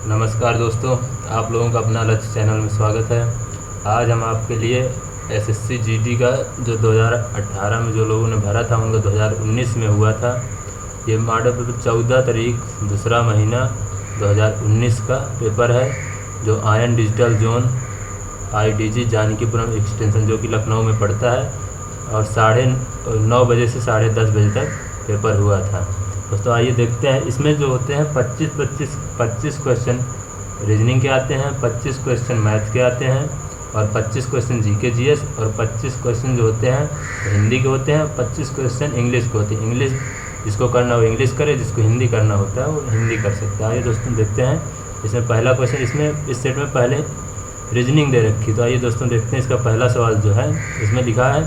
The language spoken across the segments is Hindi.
नमस्कार दोस्तों, आप लोगों का अपना लक्ष्य चैनल में स्वागत है। आज हम आपके लिए एसएससी जीडी का जो 2018 में जो लोगों ने भरा था उनका 2019 में हुआ था। ये मॉडल पेपर 14 तारीख दूसरा महीना 2019 का पेपर है, जो ion digital zone IDG Jankipuram extension जो कि लखनऊ में पड़ता है, और 9:30 बजे से 10:30 बजे तक पेपर हुआ था। दोस्तों आइए देखते हैं। इसमें जो होते हैं 25 क्वेश्चन रीजनिंग के आते हैं, 25 क्वेश्चन मैथ के आते हैं, और 25 क्वेश्चन जीके जीएस, और 25 क्वेश्चन जो होते हैं हिंदी के होते हैं, 25 क्वेश्चन इंग्लिश के होते हैं। इंग्लिश जिसको करना हो इंग्लिश करे, जिसको हिंदी करना होता है वो हिंदी कर सकता है। आइए दोस्तों देखते हैं। इसमें पहला क्वेश्चन, इसमें इस सेट में पहले रीजनिंग दे रखी, तो आइए दोस्तों देखते हैं। इसका पहला सवाल जो है इसमें लिखा है,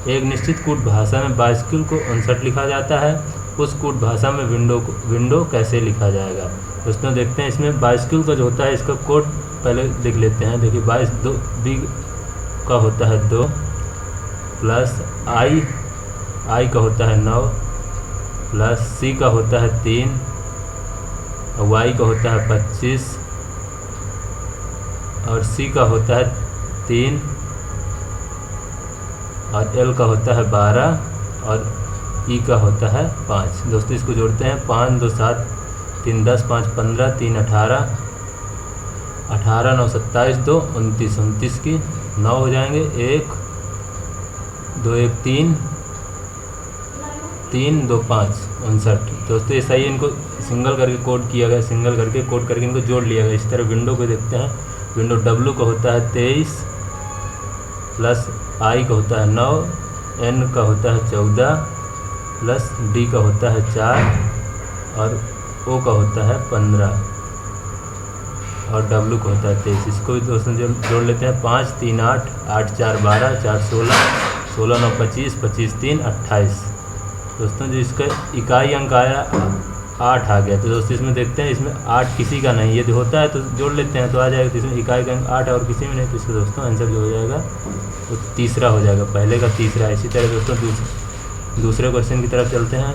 एक निश्चित कूट भाषा में बाइसिकल को 59 लिखा जाता है, उस कूट भाषा में विंडो कैसे लिखा जाएगा। दोस्तों देखते हैं। इसमें बाइसिकल का जो होता है इसका कोड पहले देख लेते हैं। देखिए 22 बी का होता है 2 प्लस आई का होता है 9 प्लस सी का होता है 3 और वाई का होता है 25 और सी का होता है 3 और एल का होता है 12 और ई का होता है 5। दोस्तों इसको जोड़ते हैं। 5 2 7 3 10 5 15 3 18 18 9 27 2 29 29 की 9 हो जाएंगे। 1 2 1 3 3 2 5 59। दोस्तों ऐसा ही इनको सिंगल करके कोड किया गया, सिंगल करके कोड करके इनको जोड़ लिया गया। इस तरह विंडो को देखते हैं। विंडो डब्ल्यू का होता है 23 प्लस आई का होता है 9, एन का होता है 14 प्लस डी का होता है 4 और ओ का होता है 15 और डब्ल्यू का होता है 23। इसको भी दोस्तों जोड़ लेते हैं। 5 3 8 8 4 12 4 16 16 9 25 25 3 28। दोस्तों जो इसका इकाई अंक आया 8 आ गया। तो दोस्तों इसमें देखते हैं, इसमें 8 किसी का नहीं, यदि होता है तो जोड़ लेते हैं तो आ जाएगा। तो इसमें इकाई का अंक 8 और किसी में नहीं, तो इसका दोस्तों आंसर जो हो जाएगा वो तीसरा हो जाएगा, पहले का तीसरा। इसी तरह दोस्तों दूसरे क्वेश्चन की तरफ चलते हैं।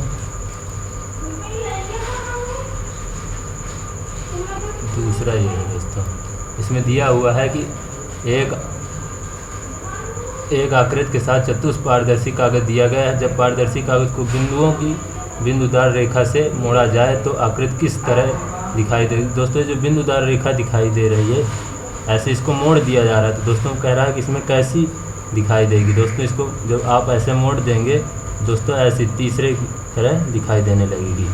दूसरा ये है दोस्तों, इसमें दिया हुआ है कि एक आकृति के साथ चतुष्पारदर्शी कागज दिया गया है। जब पारदर्शी कागज को बिंदुओं की बिंदुदार रेखा से मोड़ा जाए तो आकृति किस तरह दिखाई देगी। दोस्तों जो बिंदुदार रेखा दिखाई दे रही है, ऐसे इसको मोड़ दिया जा रहा है, तो दोस्तों कह रहा है कि इसमें कैसी दिखाई देगी। दोस्तों इसको जब आप ऐसे मोड़ देंगे दोस्तों ऐसी तीसरे की तरह दिखाई देने लगेगी।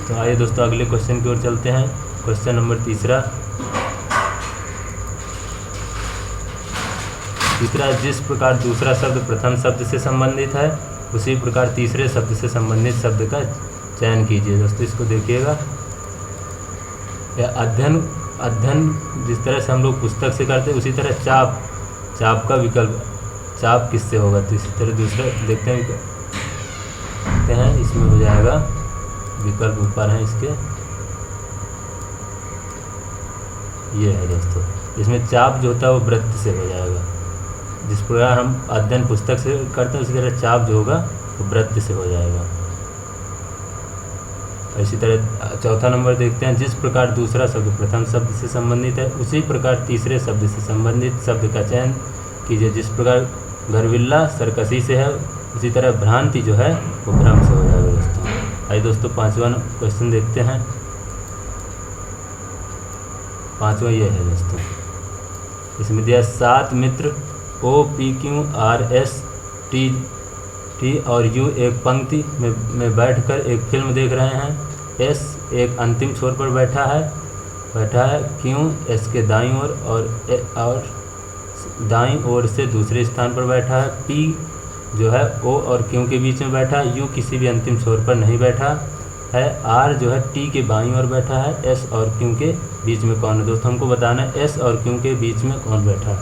तो आइए दोस्तों अगले क्वेश्चन की ओर चलते हैं। क्वेश्चन नंबर तीसरा, जिस प्रकार दूसरा शब्द प्रथम शब्द से संबंधित है उसी प्रकार तीसरे शब्द से संबंधित शब्द का चयन कीजिए। दोस्तों इसको देखिएगा। अध्ययन जिस तरह से हम लोग पुस्तक से करते हैं उसी तरह चाप का विकल्प चाप किससे होगा, तो इसी तरह दूसरा देखते हैं। इसमें हो जाएगा विकल्प ऊपर है इसके, ये है दोस्तों। इसमें चाप जो होता है वो वृत्त से हो जाएगा। जिस प्रकार हम अध्ययन पुस्तक से करते हैं उसी तरह चाप जो होगा वो वृत्त से हो जाएगा। इसी तरह चौथा नंबर देखते हैं। जिस प्रकार दूसरा शब्द प्रथम शब्द से संबंधित है उसी प्रकार तीसरे शब्द से संबंधित शब्द का चयन कीजिए। जिस प्रकार गर्विल्ला सरकसी से है उसी तरह भ्रांति जो है वो भ्रम से हो जाएगा दोस्तों। आइए दोस्तों पांचवा क्वेश्चन देखते हैं। पांचवा ये है दोस्तों, इसमें दिया 7 मित्र OPQRST और U एक पंक्ति में बैठकर एक फिल्म देख रहे हैं। S एक अंतिम छोर पर बैठा है Q S के दाईं ओर और दाईं ओर से दूसरे स्थान पर बैठा है। P जो है O और Q के बीच में बैठा है। U किसी भी अंतिम छोर पर नहीं बैठा है। R जो है T के बाईं ओर बैठा है। S और Q के बीच में कौन है। दोस्तों हमको बताना है S और Q के बीच में कौन बैठा है।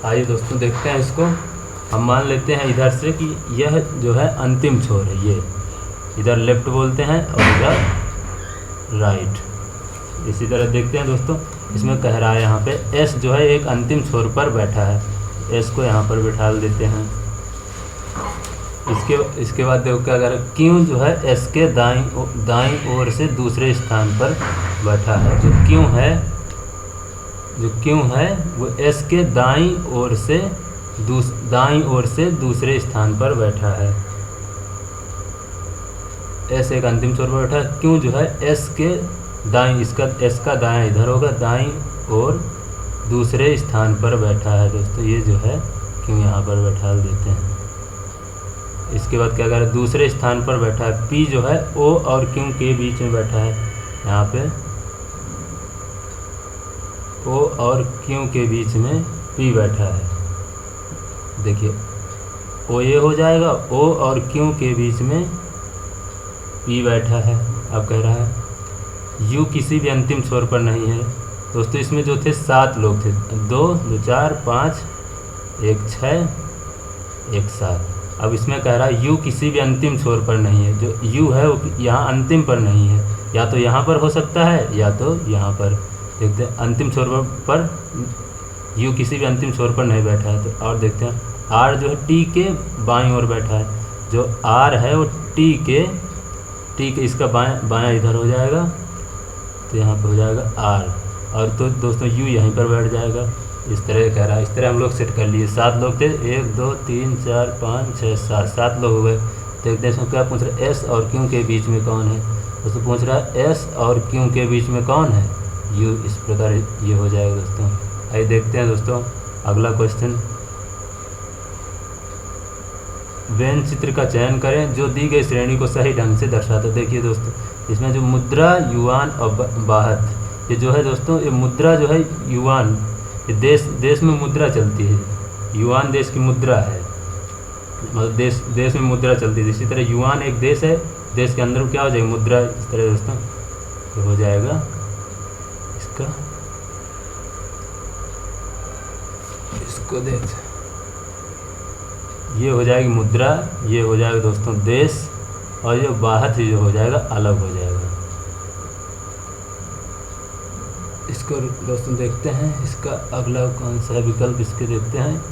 आइए दोस्तों देखते हैं इसको। हम मान लेते हैं इधर से कि यह जो है अंतिम छोर है, ये इधर लेफ्ट बोलते हैं और इधर राइट। इसी तरह देखते हैं दोस्तों, इसमें कह रहा है यहाँ पे S जो है एक अंतिम छोर पर बैठा है। S को यहाँ पर बिठा देते हैं। इसके बाद देखो क्या करें, क्यों जो है एस के दाईं ओर से दूसरे स्थान पर बैठा है। जो क्यों है वो एस के दाईं ओर से दूसरे स्थान पर बैठा है। एस एक अंतिम छोर पर बैठा है, क्यों जो है एस के दाईं, इसका एस का दायां इधर होगा, दाईं ओर दूसरे स्थान पर बैठा है। दोस्तों ये जो है क्यों यहाँ पर बैठा देते हैं। इसके बाद क्या करें, दूसरे स्थान पर बैठा है। पी जो है ओ और क्यों के बीच में बैठा है। यहाँ पे ओ और क्यों के बीच में पी बैठा है। देखिए ओ ये हो जाएगा, ओ और क्यों के बीच में पी बैठा है। अब कह रहा है यू किसी भी अंतिम छोर पर नहीं है। दोस्तों इसमें जो थे 7 लोग थे, 2 2 4 5 1 6 1 7। अब इसमें कह रहा है यू किसी भी अंतिम छोर पर नहीं है। जो यू है वो यहाँ अंतिम पर नहीं है, या तो यहाँ पर हो सकता है या तो यहाँ पर। देखते हैं अंतिम छोर पर यू किसी भी अंतिम छोर पर नहीं बैठा है। तो और देखते हैं आर जो है टी के बाईं ओर बैठा है। जो आर है वो टी के इसका बायां इधर हो जाएगा, तो यहाँ पर हो जाएगा आर। और तो दोस्तों यू यहीं पर बैठ जाएगा। इस तरह कह रहा है, इस तरह हम लोग सेट कर लिए। 7 लोग थे, 1 2 3 4 5 6 7 लोग हो गए। देखते हैं इसमें क्या पूछ रहा है, एस और क्यों के बीच में कौन है। दोस्तों पूछ रहा है एस और क्यों के बीच में कौन है, यू। इस प्रकार ये हो जाएगा दोस्तों। आइए देखते हैं दोस्तों अगला क्वेश्चन। वेन चित्र का चयन करें जो दी गई श्रेणी को सही ढंग से दर्शाता है। देखिए दोस्तों इसमें जो मुद्रा, युआन और बाहत, ये जो है दोस्तों, ये मुद्रा जो है युआन, ये देश में मुद्रा चलती है। युआन देश की मुद्रा है, मतलब देश में मुद्रा चलती है। इसी तरह युआन एक देश है, देश के अंदर क्या हो जाएगा, मुद्रा। इस तरह दोस्तों तो हो जाएगा इसको देख, ये हो जाएगी मुद्रा, ये हो जाएगा दोस्तों देश, और ये बाहत जो हो जाएगा अलग हो जाएगा। इसको दोस्तों देखते हैं, इसका अगला कौन सा विकल्प इसके देखते हैं।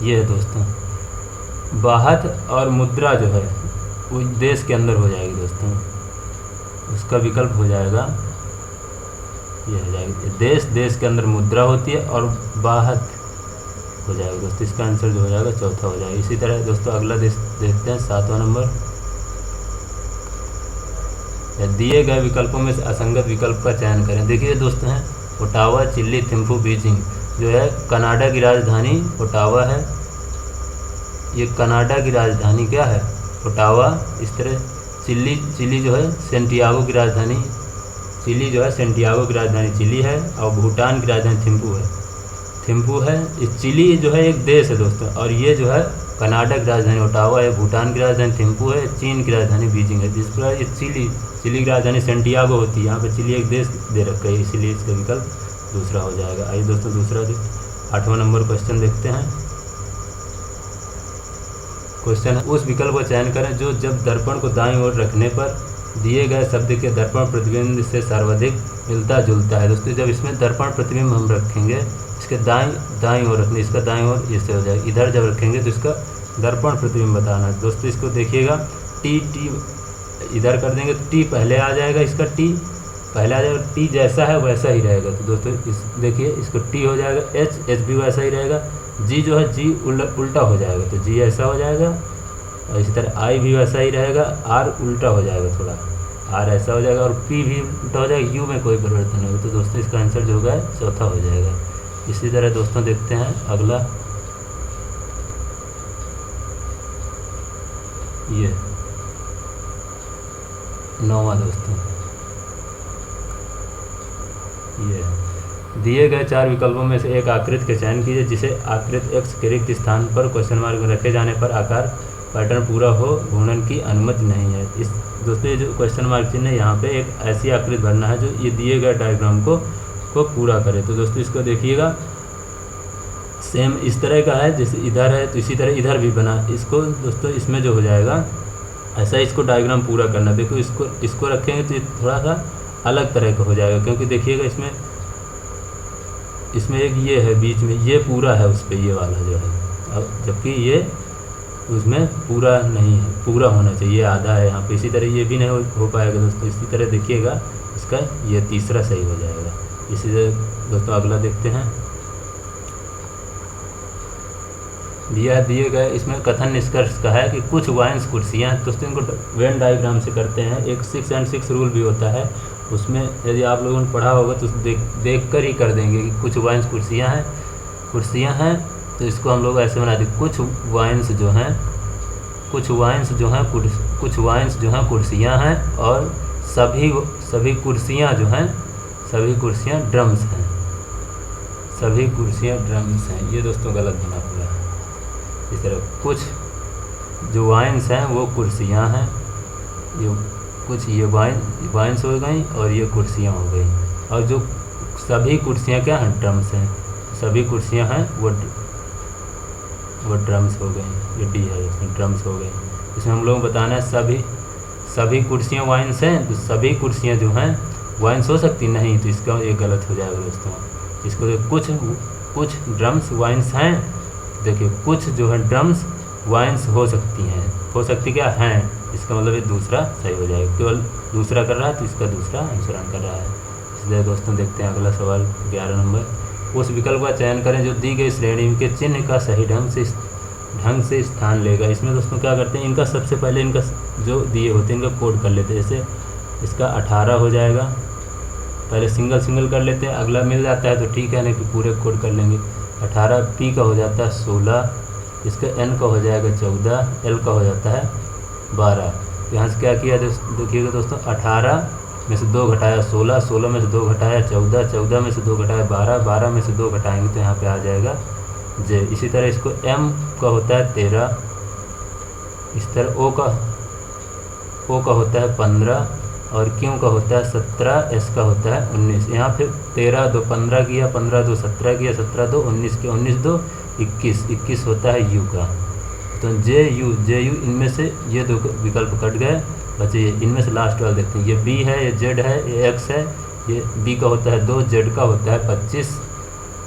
ये है दोस्तों बाहत और मुद्रा जो है वो देश के अंदर हो जाएगी दोस्तों। उसका विकल्प हो जाएगा, ये हो जाएगा देश के अंदर मुद्रा होती है, और बाहत हो जाएगा दोस्तों। इसका आंसर जो हो जाएगा चौथा हो जाएगा। इसी तरह दोस्तों अगला देखते हैं 7वां नंबर। दिए गए विकल्पों में से असंगत विकल्प का चयन करें। देखिए दोस्तों हैं ओटावा, चिली, थिम्फू, बीजिंग। जो है कनाडा की राजधानी ओटावा है। ये कनाडा की राजधानी क्या है, ओटावा। इस तरह चिली जो है सेंटियागो की राजधानी, चिली जो है सेंटियागो की राजधानी चिली है, और भूटान की राजधानी थिम्पू है। इस चिली जो है एक देश है दोस्तों, और ये जो है कनाडा की राजधानी ओटावा है, भूटान की राजधानी थिम्पू है, चीन की राजधानी बीजिंग है। जिस प्रकार ये चिली की राजधानी सेंटियागो होती है, यहाँ पे चिली एक देश दे रखा है, इसीलिए इसका विकल्प दूसरा हो जाएगा। आइए दोस्तों दूसरा 8वां नंबर क्वेश्चन देखते हैं। क्वेश्चन है उस विकल्प का चयन करें जो जब दर्पण को दाईं ओर रखने पर दिए गए शब्द के दर्पण प्रतिबिंब से सर्वाधिक मिलता जुलता है। दोस्तों जब इसमें दर्पण प्रतिबिंब हम रखेंगे, इसके दाईं ओर रखने, इसका दाईं ओर इससे हो जाएगा। इधर जब रखेंगे तो इसका दर्पण प्रतिबिंब बताना है। दोस्तों इसको देखिएगा, टी इधर कर देंगे तो टी पहले आ जाएगा, इसका टी पहले आ जाएगा, टी जैसा है वैसा ही रहेगा। तो दोस्तों देखिए इसको टी हो जाएगा, एच भी वैसा ही रहेगा, जी जो है जी उल्टा हो जाएगा, तो जी ऐसा हो जाएगा। और इसी तरह आई भी वैसा ही रहेगा, आर उल्टा हो जाएगा, थोड़ा आर ऐसा हो जाएगा, और पी भी उल्टा हो जाएगा, यू में कोई परिवर्तन नहीं होगा। तो दोस्तों इसका आंसर जो होगा चौथा हो जाएगा। इसी तरह दोस्तों देखते हैं अगला, ये 9वां दोस्तों। ये दिए गए 4 विकल्पों में से एक आकृति का चयन कीजिए जिसे आकृति एक्स के रिक्त स्थान पर क्वेश्चन मार्क में रखे जाने पर आकार पैटर्न पूरा हो, घूर्णन की अनुमति नहीं है। इस दोस्तों ये जो क्वेश्चन मार्क चिन्ह है, यहाँ पे एक ऐसी आकृति भरना है जो ये दिए गए डायग्राम को पूरा करे। तो दोस्तों इसको देखिएगा, सेम इस तरह का है, जैसे इधर है तो इसी तरह इधर भी बना। इसको दोस्तों इसमें जो हो जाएगा ऐसा इसको डायग्राम पूरा करना। देखो इसको रखेंगे तो ये थोड़ा सा अलग तरह का हो जाएगा, क्योंकि देखिएगा इसमें एक ये है बीच में, ये पूरा है उस पर ये वाला जो है, अब जबकि ये उसमें पूरा नहीं है, पूरा होना चाहिए, आधा है यहाँ पे। इसी तरह ये भी नहीं हो पाएगा दोस्तों। इसी तरह देखिएगा इसका ये तीसरा सही हो जाएगा। इसी तरह दोस्तों अगला देखते हैं। दिए गए इसमें कथन निष्कर्ष का है कि कुछ वाइन्स कुर्सियाँ, दोस्तों इनको वेन डायग्राम से करते हैं। एक 6 and 6 रूल भी होता है, उसमें यदि आप लोगों ने पढ़ा होगा तो देख कर ही कर देंगे कि कुछ वाइन्स कुर्सियाँ हैं तो इसको हम लोग ऐसे बनाते हैं। कुछ वाइन्स जो हैं कुर्सियाँ हैं और सभी कुर्सियाँ ड्रम्स हैं। सभी कुर्सियाँ ड्रम्स हैं, ये दोस्तों गलत बना हुआ है। इस तरह कुछ जो वाइन्स हैं वो कुर्सियाँ हैं, ये वाइन्स हो गई और ये कुर्सियाँ हो गई। और जो सभी कुर्सियाँ क्या हैं, ड्रम्स हैं। सभी कुर्सियाँ हैं वो ड्रम्स हो गई। ये डी है, इसमें ड्रम्स हो गई। इसमें हम लोग बताना है सभी कुर्सियाँ वाइन्स हैं, तो सभी कुर्सियाँ जो हैं वाइन्स हो सकती नहीं, तो इसका ये गलत हो जाएगा दोस्तों। इसको कुछ ड्रम्स वाइन्स हैं, देखिए कुछ जो है ड्रम्स वाइन्स हो सकती क्या हैं, इसका मतलब ये दूसरा सही हो जाएगा। केवल दूसरा कर रहा है तो इसका दूसरा अनुसरण कर रहा है। इसलिए दोस्तों देखते हैं अगला सवाल 11 नंबर। उस विकल्प का चयन करें जो दी गई श्रेणी के चिन्ह का सही ढंग से स्थान लेगा। इसमें दोस्तों क्या करते हैं, इनका सबसे पहले इनका जो दिए होते हैं इनका कोड कर लेते हैं। जैसे इसका 18 हो जाएगा, पहले सिंगल कर लेते हैं, अगला मिल जाता है तो ठीक है, नहीं कि पूरे कोड कर लेंगे। 18 पी का हो जाता है 16, इसका एन का हो जाएगा 14, एल का हो जाता है 12। यहाँ से क्या किया देखिएगा दोस्तों, 18 में से 2 घटाया 16, 16 में से 2 घटाया 14, 14 में से 2 घटाया 12, 12 में से 2 घटाएंगे तो यहाँ पे आ जाएगा जे। इसी तरह इसको एम का होता है 13, इस तरह ओ का होता है 15 और क्यू का होता है 17, एस का होता है 19। यहाँ फिर 13 2 15 किया, 15 2 17 किया, 17 2 19 किया, 19 2 21, 21 होता है यू का। तो जे यू इनमें से ये 2 विकल्प कट गए, बचे ये इनमें से लास्ट वाला देखते हैं। ये बी है, ये जेड है, ये एक्स है। ये बी का होता है 2, जेड का होता है 25,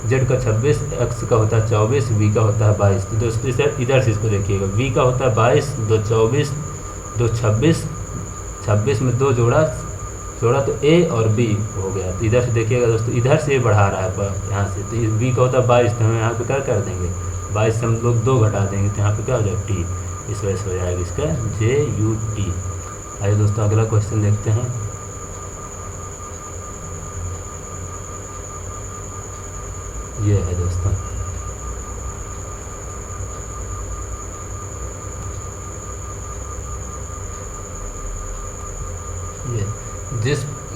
जेड का 26, एक्स का होता है 24, वी का होता है 22। तो दोस्तों इधर से इसको देखिएगा, वी का होता है 22, 2 24, 2 26, 26 में 2 जोड़ा तो ए और बी हो गया। तो इधर से देखिएगा दोस्तों, इधर से ये बढ़ा रहा है यहाँ से, तो बी का होता है 22, तो हम यहाँ पे क्या कर देंगे, 22 से हम लोग 2 घटा देंगे तो यहाँ पे क्या हो जाएगा टी, इस वजह से हो जाएगा इसका JUT। आइए दोस्तों अगला क्वेश्चन देखते हैं। ये है दोस्तों, ये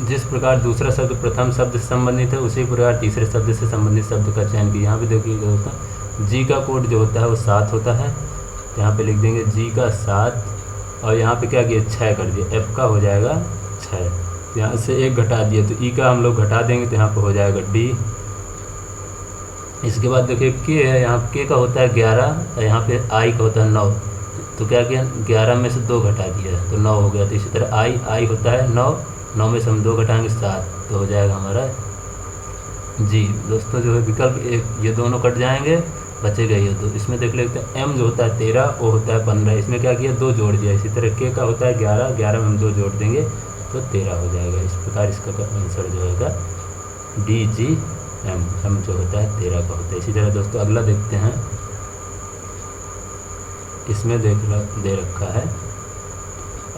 जिस प्रकार दूसरा शब्द प्रथम शब्द से संबंधित है उसी प्रकार तीसरे शब्द से संबंधित शब्द का चयन किया। यहाँ पे देखिएगा दोस्तों, जी का कोड जो होता है वो 7 होता है, तो यहाँ पे लिख देंगे जी का 7 और यहाँ पे क्या किया 6 कर दिया, एफ का हो जाएगा 6, तो यहाँ से 1 घटा दिया, तो ई का हम लोग घटा देंगे तो यहाँ पे हो जाएगा डी। इसके बाद देखिए के है, यहाँ के का होता है 11 और यहाँ पे आई का होता है 9, तो क्या किया 11 में से 2 घटा दिया तो 9 हो गया। तो इसी तरह आई होता है 9 में से हम 2 घटाएंगे 7, तो हो जाएगा हमारा जी। दोस्तों जो है विकल्प एक, ये दोनों कट जाएंगे, बचेगा ये 2। इसमें देख लेते हैं, एम जो होता है 13, ओ होता है 15, इसमें क्या किया 2 जोड़ दिया। इसी तरह के का होता है 11 में हम 2 जोड़ देंगे तो 13 हो जाएगा। इस प्रकार इसका आंसर जो होगा DGM, एम जो होता है 13 का होता है। इसी तरह दोस्तों अगला देखते हैं, इसमें दे रखा है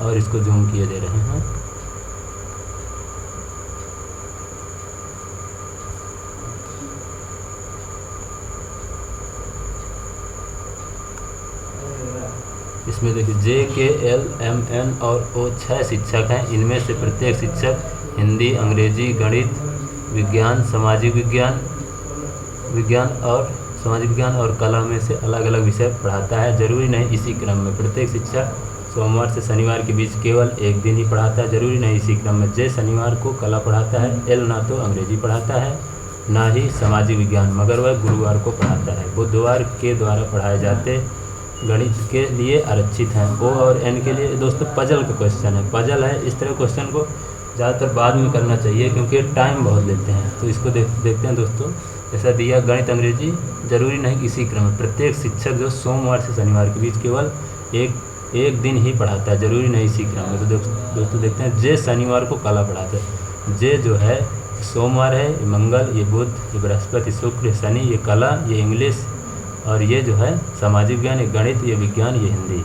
और इसको जूम किए दे रहे हैं। इसमें देखिए JKL, MN और O 6 शिक्षक हैं। इनमें से प्रत्येक शिक्षक हिंदी, अंग्रेजी, गणित, विज्ञान, सामाजिक विज्ञान और कला में से अलग अलग विषय पढ़ाता है। जरूरी नहीं इसी क्रम में। प्रत्येक शिक्षक सोमवार से शनिवार के बीच केवल एक दिन ही पढ़ाता है, जरूरी नहीं इसी क्रम में। जे शनिवार को कला पढ़ाता है, एल ना तो अंग्रेजी पढ़ाता है ना ही सामाजिक विज्ञान, मगर वह गुरुवार को पढ़ाता है। बुधवार के द्वारा पढ़ाए जाते गणित के लिए आरक्षित हैं। O और N के लिए दोस्तों पजल का क्वेश्चन है, पजल है। इस तरह क्वेश्चन को ज़्यादातर बाद में करना चाहिए क्योंकि टाइम बहुत लेते हैं। तो इसको देखते हैं दोस्तों, जैसा दिया गणित अंग्रेजी जरूरी नहीं इसी क्रम में, प्रत्येक शिक्षक जो सोमवार से शनिवार के बीच केवल एक दिन ही पढ़ाता है, जरूरी नहीं इसी क्रम में। तो दोस्तों देखते हैं, जे शनिवार को कला पढ़ाता है। जे जो है सोमवार है, ये मंगल, ये बुध, ये बृहस्पति, शुक्र, ये शनि, ये कला, ये इंग्लिश, और ये जो है सामाजिक विज्ञान, ये गणित, ये विज्ञान, ये हिंदी।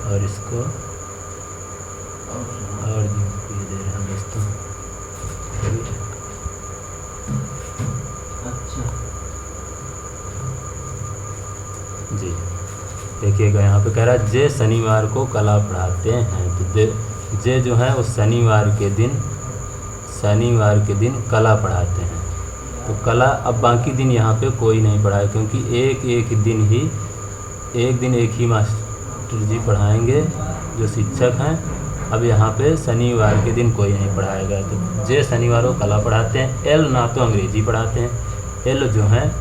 और इसको और ये दे रहे हैं दोस्तों। अच्छा जी, देखिएगा यहाँ पे कह रहा है जे शनिवार को कला पढ़ाते हैं। तो जे जो है वो शनिवार के दिन कला पढ़ाते हैं। तो कला, अब बाकी दिन यहाँ पे कोई नहीं पढ़ाए, क्योंकि एक दिन एक ही मास्टर जी पढ़ाएंगे जो शिक्षक हैं। अब यहाँ पे शनिवार के दिन कोई नहीं पढ़ाएगा। तो जे शनिवार को कला पढ़ाते हैं। एल ना तो अंग्रेजी पढ़ाते हैं। एल जो है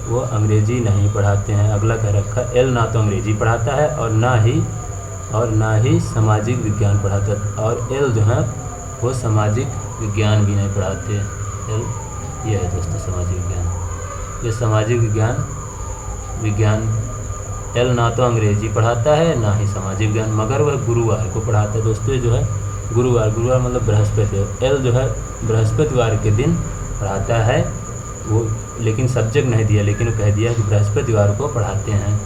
वो अंग्रेजी नहीं पढ़ाते हैं। अगला कह रखा है एल ना तो अंग्रेजी पढ़ाता है और ना ही सामाजिक विज्ञान पढ़ाता है। और एल जो है वो सामाजिक विज्ञान भी नहीं पढ़ाते। एल ये है दोस्तों सामाजिक विज्ञान, ये सामाजिक विज्ञान एल ना तो अंग्रेजी पढ़ाता है ना ही सामाजिक विज्ञान, मगर वह गुरुवार को पढ़ाता है। दोस्तों जो है गुरुवार मतलब बृहस्पति है। एल जो है बृहस्पतिवार के दिन पढ़ाता है वो, लेकिन सब्जेक्ट नहीं दिया, लेकिन वो कह दिया कि बृहस्पतिवार को पढ़ाते हैं।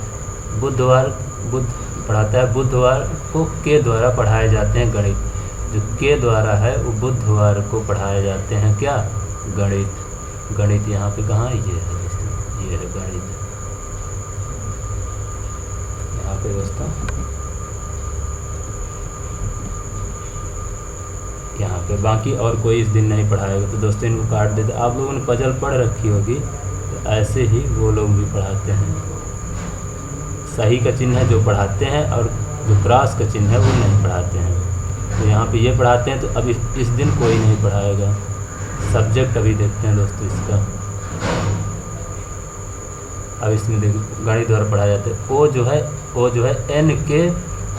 बुध पढ़ाता है। बुधवार को के द्वारा पढ़ाए जाते हैं गणित। जो के द्वारा है वो बुधवार को पढ़ाए जाते हैं क्या, गणित। यहाँ पे कहाँ ये है दोस्तों, ये है गणित यहाँ पे दोस्तों, यहाँ पे। बाकी और कोई इस दिन नहीं पढ़ाएगा। तो दोस्तों इनको काट देते। आप लोगों ने पजल पढ़ रखी होगी, तो ऐसे ही वो लोग भी पढ़ाते हैं। सही का चिन्ह है जो पढ़ाते हैं, और जो क्रॉस का चिन्ह है वो नहीं पढ़ाते हैं। तो यहाँ पे ये पढ़ाते हैं। तो अब इस दिन कोई नहीं पढ़ाएगा। सब्जेक्ट अभी देखते हैं दोस्तों इसका। अब इसमें देखिए गणित द्वारा पढ़ाया जाता है। ओ जो है एन के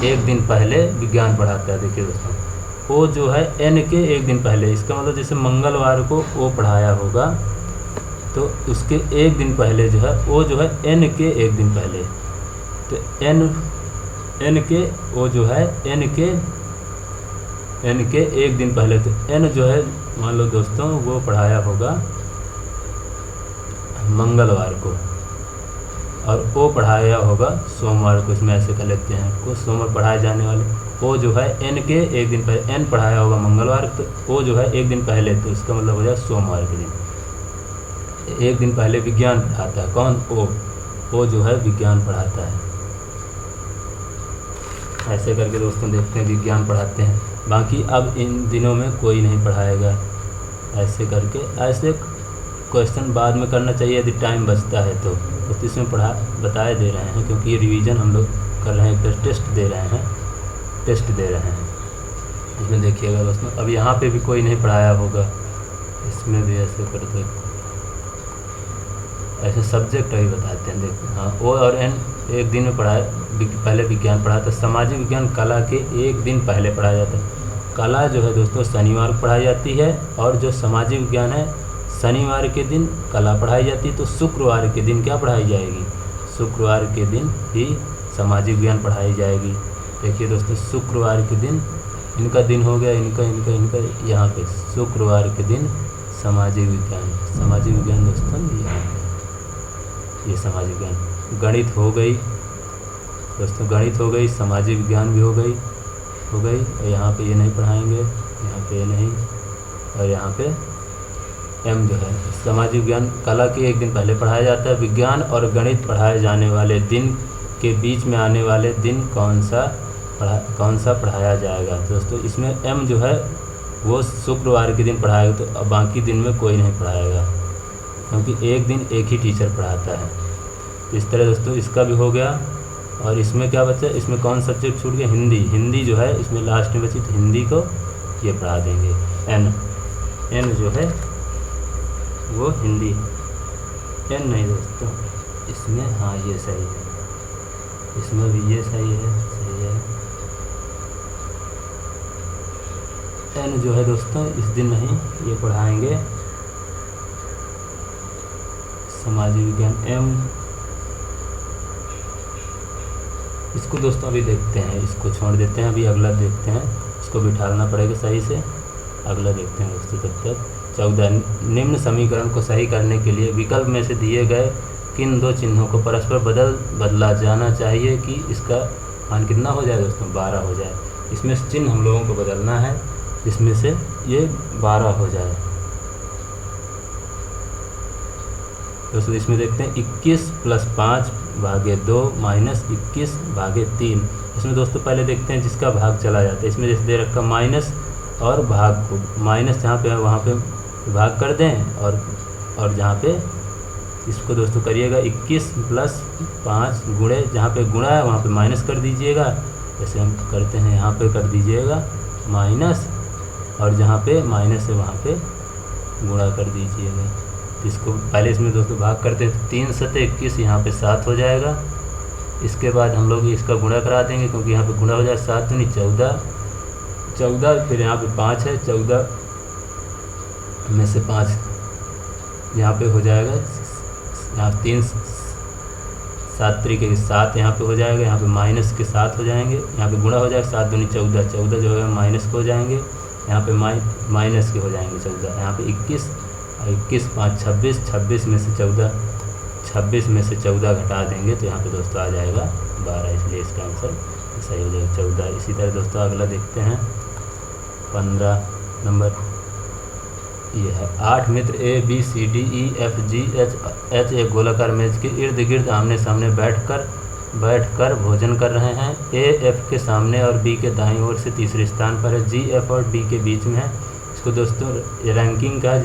एक दिन पहले विज्ञान पढ़ाता है। देखिए दोस्तों, ओ जो है एन के एक दिन पहले, इसका मतलब जैसे मंगलवार को ओ पढ़ाया होगा, तो उसके एक दिन पहले जो है ओ जो है एन के एक दिन पहले। तो एन के ओ जो है एन के एक दिन पहले। तो एन जो है मान लो दोस्तों वो पढ़ाया होगा मंगलवार को, और ओ पढ़ाया होगा सोमवार को। इसमें ऐसे कर लेते हैं, कुछ सोमवार पढ़ाए जाने वाले। ओ जो है एन के एक दिन पहले, एन पढ़ाया होगा मंगलवार, तो ओ जो है एक दिन पहले, तो इसका मतलब हो जाए सोमवार के दिन। एक दिन पहले विज्ञान पढ़ाता है कौन, ओ जो है विज्ञान पढ़ाता है। ऐसे करके दोस्तों देखते हैं विज्ञान पढ़ाते हैं। बाकी अब इन दिनों में कोई नहीं पढ़ाएगा। ऐसे करके ऐसे क्वेश्चन बाद में करना चाहिए यदि टाइम बचता है तो इसमें बताए दे रहे हैं, क्योंकि ये रिवीजन हम लोग कर रहे हैं, फिर टेस्ट दे रहे हैं। इसमें देखिएगा दोस्तों, अब यहाँ पे भी कोई नहीं पढ़ाया होगा, इसमें भी ऐसे करते ऐसे सब्जेक्ट अभी बताते हैं। देखते हाँ, ओ और एन एक दिन में पहले विज्ञान पढ़ाता है। सामाजिक विज्ञान कला के एक दिन पहले पढ़ाया जाता है। कला जो है दोस्तों शनिवार को पढ़ाई जाती है, और जो सामाजिक विज्ञान है शनिवार के दिन कला पढ़ाई जाती है। तो शुक्रवार के दिन क्या पढ़ाई जाएगी, शुक्रवार के दिन ही सामाजिक विज्ञान पढ़ाई जाएगी। देखिए दोस्तों शुक्रवार के दिन इनका दिन हो गया, इनका यहाँ पे शुक्रवार के दिन सामाजिक विज्ञान दोस्तों ये सामाजिक विज्ञान। गणित हो गई दोस्तों, गणित हो गई, सामाजिक विज्ञान भी हो गई। और यहाँ पे ये नहीं पढ़ाएंगे, यहाँ पे ये नहीं, और यहाँ पे एम जो है सामाजिक विज्ञान कला के एक दिन पहले पढ़ाया जाता है। विज्ञान और गणित पढ़ाए जाने वाले दिन के बीच में आने वाले दिन कौन सा पढ़ाया जाएगा। दोस्तों इसमें एम जो है वो शुक्रवार के दिन पढ़ाएगा, तो अब बाकी दिन में कोई नहीं पढ़ाएगा, क्योंकि एक दिन एक ही टीचर पढ़ाता है। इस तरह दोस्तों इसका भी हो गया। और इसमें क्या बचा, इसमें कौन सब्जेक्ट छूट गया, हिंदी जो है इसमें लास्ट में बची, तो हिंदी को ये पढ़ा देंगे। एन जो है वो हिंदी, एन नहीं दोस्तों इसमें, हाँ ये सही है, इसमें भी ये सही है। एन जो है दोस्तों इस दिन नहीं ये पढ़ाएंगे सामाजिक विज्ञान एम। इसको दोस्तों अभी देखते हैं, इसको छोड़ देते हैं, अभी अगला देखते हैं, इसको बिठाना पड़ेगा सही से, अगला देखते हैं दोस्तों। तब तक 14 निम्न समीकरण को सही करने के लिए विकल्प में से दिए गए किन दो चिन्हों को परस्पर बदला जाना चाहिए कि इसका मान कितना हो जाए दोस्तों 12 हो जाए। इसमें से चिन्ह हम लोगों को बदलना है, इसमें से ये 12 हो जाए दोस्तों। इसमें देखते हैं 21 + 5 भागे 2 माइनस 21 भागे 3। इसमें दोस्तों पहले देखते हैं जिसका भाग चला जाता है। इसमें जैसे दे रखा माइनस और भाग को, माइनस जहाँ पे है वहाँ पे भाग कर दें और जहाँ पे इसको दोस्तों करिएगा 21 + 5 गुणे, जहाँ पे गुणा है वहाँ पे माइनस कर दीजिएगा। जैसे हम करते हैं यहाँ पे कर दीजिएगा माइनस, और जहाँ पे माइनस है वहाँ पे गुणा कर दीजिएगा। तो इसको पहले इसमें दोस्तों भाग करते हैं, 3 × 21 यहाँ पे 7 हो जाएगा। इसके बाद हम लोग इसका गुणा करा देंगे क्योंकि यहाँ पे गुणा हो जाए, 7 दूनी 14, फिर यहाँ पे 5 है, 14 में से 5 यहाँ पे हो जाएगा, यहाँ 3 7 तरीके के 7 यहाँ पे हो जाएगा, यहाँ पे माइनस के 7 हो जाएंगे, यहाँ पे गुणा हो जाएगा, 7 दूनी 14, 14 जो है माइनस के हो जाएंगे, यहाँ पे माइनस के हो जाएंगे 14, यहाँ पे 21 और 21 5 26, 26 में से 14 घटा देंगे तो यहाँ पे दोस्तों आ जाएगा 12, इसलिए इसका आंसर सही हो जाएगा 14। इसी तरह दोस्तों अगला देखते हैं 15 नंबर, ये है 8 मित्र A B C D E F G H एक गोलाकार मेज के इर्द गिर्द आमने सामने बैठकर भोजन कर रहे हैं। ए एफ के सामने और बी के दाईं ओर से तीसरे स्थान पर है, जी एफ और डी के बीच में है। इसको दोस्तों रैंकिंग का है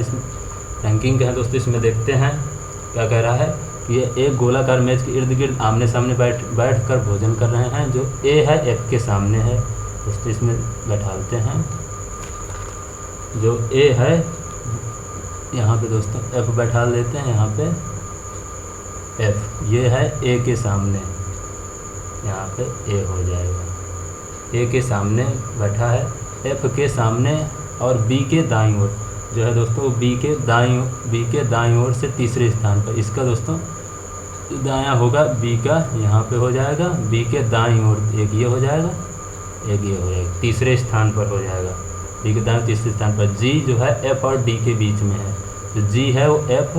दोस्तों। इसमें देखते हैं क्या कह रहा है कि ये एक गोलाकार मेज के इर्द गिर्द आमने सामने बैठकर भोजन कर रहे हैं। जो ए है एफ के सामने है दोस्तों, इसमें बैठाते हैं। जो ए है यहाँ पे दोस्तों एफ बैठा लेते हैं, यहाँ पे एफ ये है ए के सामने, यहाँ पे ए हो जाएगा। ए के सामने बैठा है, एफ के सामने और बी के दाईं ओर जो है दोस्तों, बी के दाईं ओर से तीसरे स्थान पर। इसका दोस्तों दायां होगा बी का, यहाँ पे हो जाएगा बी के दाईं ओर एक ये हो जाएगा, एक ये हो जाएगा, तीसरे स्थान पर हो जाएगा बी के दाईं तीसरे स्थान पर। जी जो है एफ और डी के बीच में है, जो जी है वो एफ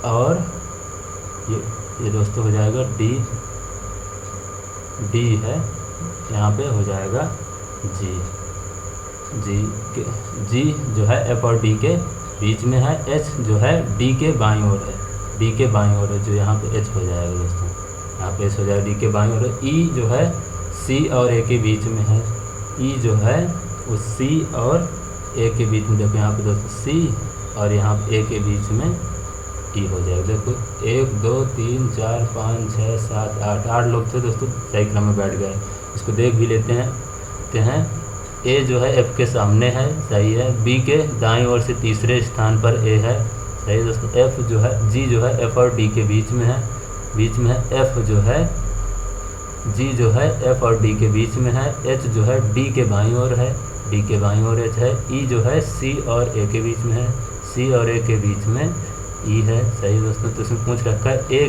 और ये दोस्तों हो जाएगा डी है, यहाँ पे हो जाएगा जी जो है एफ और डी के बीच में है। एच जो है डी के बाईं ओर है, डी के बाईं ओर है, जो यहाँ पे एच हो जाएगा दोस्तों, यहाँ पे एच हो जाएगा डी के बाईं ओर है। ई जो है सी और ए के बीच में है, ई जो है वो सी और ए के बीच में, देखो यहाँ पे दोस्तों सी और यहाँ पे ए के बीच में ई हो जाएगा। देखो 1 2 3 4 5 6 7 8 लोग थे दोस्तों, सही क्रम में बैठ गए। इसको देख भी लेते हैं। ए जो है एफ के सामने है, सही है। बी के दाईं ओर से तीसरे स्थान पर ए है, सही है दोस्तों। एफ जो है जी जो है एफ और डी के बीच में है, एफ जो है जी जो है एफ और डी के बीच में है। एच जो है डी के बाईं ओर है, डी के बाईं ओर एच है। ई जो है सी और ए के बीच में है, सी और ए के बीच में ई है, सही दोस्तों। तो इसमें पूछ रखा है ए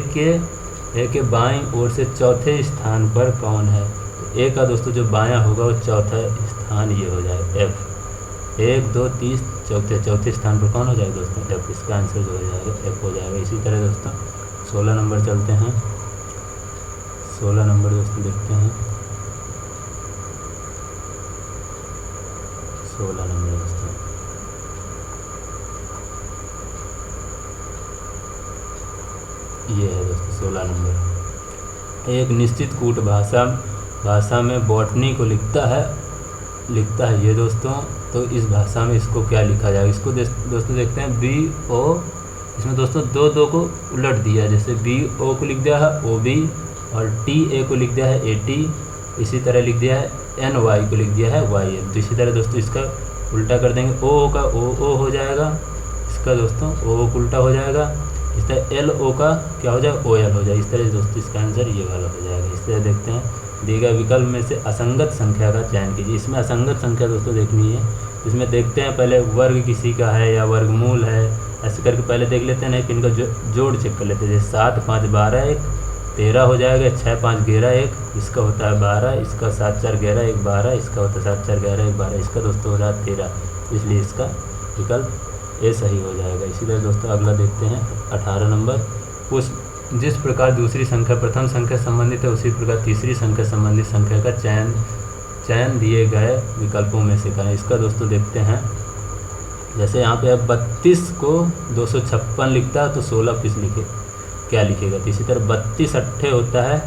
के बाईं ओर से चौथे स्थान पर कौन है। तो ए का दोस्तों जो बायां होगा वो चौथा स्थान ये हो जाएगा एफ। 1 2 3 चौथे स्थान पर कौन हो जाएगा दोस्तों एफ। इसका आंसर जो हो जाएगा एफ हो जाएगा। इसी तरह दोस्तों 16 नंबर चलते हैं। 16 नंबर दोस्तों देखते हैं। 16 नंबर दोस्तों ये है दोस्तों 16 नंबर। एक निश्चित कूट भाषा में बॉटनी को लिखता है ये दोस्तों। तो इस भाषा में इसको क्या लिखा जाएगा, इसको दोस्तों देखते हैं। बी ओ, इसमें दोस्तों दो को उलट दिया, जैसे बी ओ को लिख दिया है ओ बी और टी ए को लिख दिया है ए टी। इसी तरह लिख दिया है एन वाई को लिख दिया है वाई एन। तो इसी तरह दोस्तों इसका उल्टा कर देंगे, ओ का ओ हो जाएगा, इसका दोस्तों ओ उल्टा हो जाएगा। इस तरह एल ओ का क्या हो जाएगा ओ एल हो जाएगा। इस तरह दोस्तों इसका आंसर ये वाला हो जाएगा। इस तरह देखते हैं दिए गए विकल्प में से असंगत संख्या का चयन कीजिए। इसमें असंगत संख्या दोस्तों देखनी है। इसमें देखते हैं पहले वर्ग किसी का है या वर्गमूल है, ऐसे करके पहले देख लेते हैं। नहीं फिर इनका जोड़ चेक कर लेते हैं। जैसे 7 5 12 1 13 हो जाएगा, 6 5 11 1, इसका होता है 12, इसका 7 4 11 1 12, इसका होता है 7 4 11 1 12, इसका दोस्तों हो रहा है 13, इसलिए इसका विकल्प ए सही हो जाएगा। इसी तरह दोस्तों अगला देखते हैं 18 नंबर। उस जिस प्रकार दूसरी संख्या प्रथम संख्या संबंधित है उसी प्रकार तीसरी संख्या संबंधित संख्या का चयन दिए गए विकल्पों में से करें। इसका दोस्तों देखते हैं। जैसे यहाँ पे अब 32 को 256 लिखता है तो 16 किस लिखे क्या लिखेगा। तो इसी तरह 32 अट्ठे होता है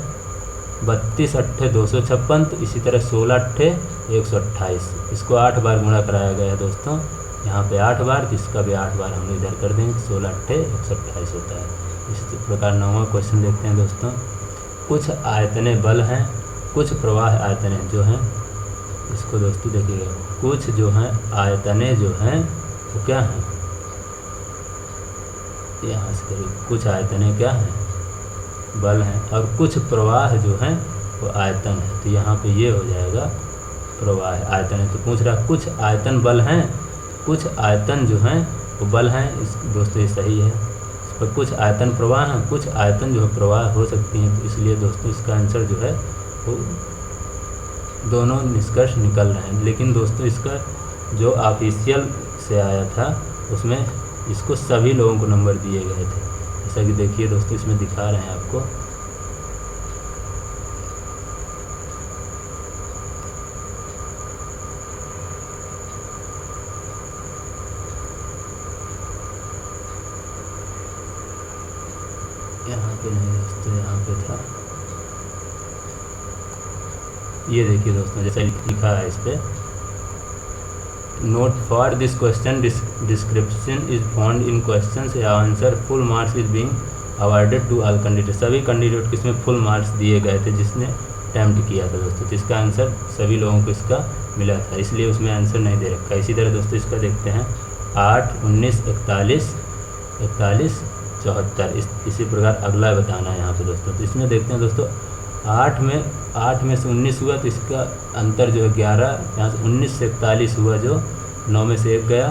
32 अट्ठे 256, तो इसी तरह 16 अट्ठे 128। इसको 8 बार गुणा कराया गया है दोस्तों, यहाँ पे 8 बार, तो इसका भी 8 बार हम इधर कर देंगे। 16 अट्ठे 128 होता है। इसी प्रकार 9वां क्वेश्चन देखते हैं दोस्तों। कुछ आयतने बल हैं, कुछ प्रवाह आयतने जो हैं, इसको दोस्तों देखिएगा। कुछ जो हैं आयतने जो हैं वो क्या हैं, यहाँ से करिए। कुछ आयतने क्या हैं, बल हैं, और कुछ प्रवाह जो हैं वो आयतन है। तो यहाँ पे ये हो जाएगा प्रवाह आयतन है। तो पूछ रहा कुछ आयतन बल हैं, कुछ आयतन जो हैं वो बल हैं। इस दोस्तों ये सही है। इस पर कुछ आयतन प्रवाह हैं, कुछ आयतन जो है प्रवाह हो सकती हैं। तो इसलिए दोस्तों इसका आंसर जो है वो दोनों निष्कर्ष निकल रहे हैं। लेकिन दोस्तों इसका जो ऑफिशियल से आया था उसमें इसको सभी लोगों को नंबर दिए गए थे। जैसा कि देखिए दोस्तों इसमें दिखा रहे हैं आपको। यहाँ पे नहीं दोस्तों, यहाँ पे था, ये देखिए दोस्तों जैसा लिखा है इस पे। Note for this question description is found in question या answer full marks is being awarded to all candidate. सभी कैंडिडेट को इसमें फुल मार्क्स दिए गए थे जिसने अटैम्प्ट किया था दोस्तों। तो इसका आंसर सभी लोगों को इसका मिला था, इसलिए उसमें आंसर नहीं दे रखा। इसी तरह दोस्तों इसका देखते हैं 8 19 41 41 74। इसी प्रकार अगला बताना है यहाँ पे दोस्तों। तो इसमें देखते हैं दोस्तों 8 में से 19 हुआ, तो इसका अंतर जो है 11, यहाँ से 19 से 41 हुआ, जो 9 में से 1 गया,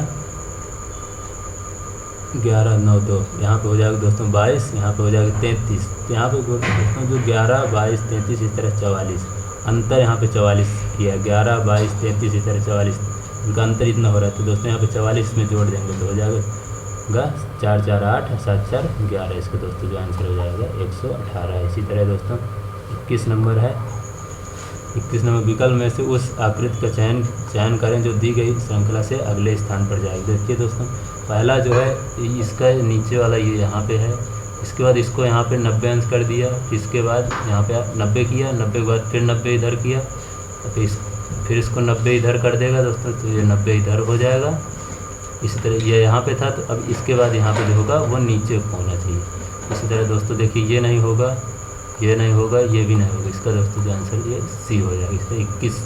11 9 2, यहाँ पे हो जाएगा दोस्तों 22, यहाँ पे हो जाएगा 33। तो यहाँ पे दोस्तों जो 11 22 33 इस तरह 44, अंतर यहाँ पे 44 किया, 11 22 33 इस तरह 44, इनका अंतर इतना हो रहा है। तो दोस्तों यहाँ पे 44 में जोड़ देंगे तो हो जाएगा 4 4 8 7 4 11। इसका दोस्तों जो आंसर हो जाएगा 118। इसी तरह दोस्तों 21 नंबर है। 21 नंबर विकल्प में से उस आकृति का चयन करें जो दी गई श्रृंखला से अगले स्थान पर जाएगी। देखिए दोस्तों पहला जो है इसका नीचे वाला ये यहाँ पे है, इसके बाद इसको यहाँ पे 90 अंश कर दिया, इसके बाद यहाँ पे 90 किया, 90 के बाद फिर 90 इधर किया, तो फिर इसको 90 इधर कर देगा दोस्तों, तो ये 90 इधर हो जाएगा। इसी तरह ये यहाँ पे था, तो अब इसके बाद यहाँ पे जो होगा वो नीचे होना चाहिए। इसी तरह दोस्तों देखिए ये नहीं होगा, ये नहीं होगा, ये भी नहीं होगा। इसका दोस्तों जो आंसर ये सी हो जाएगा। इससे 21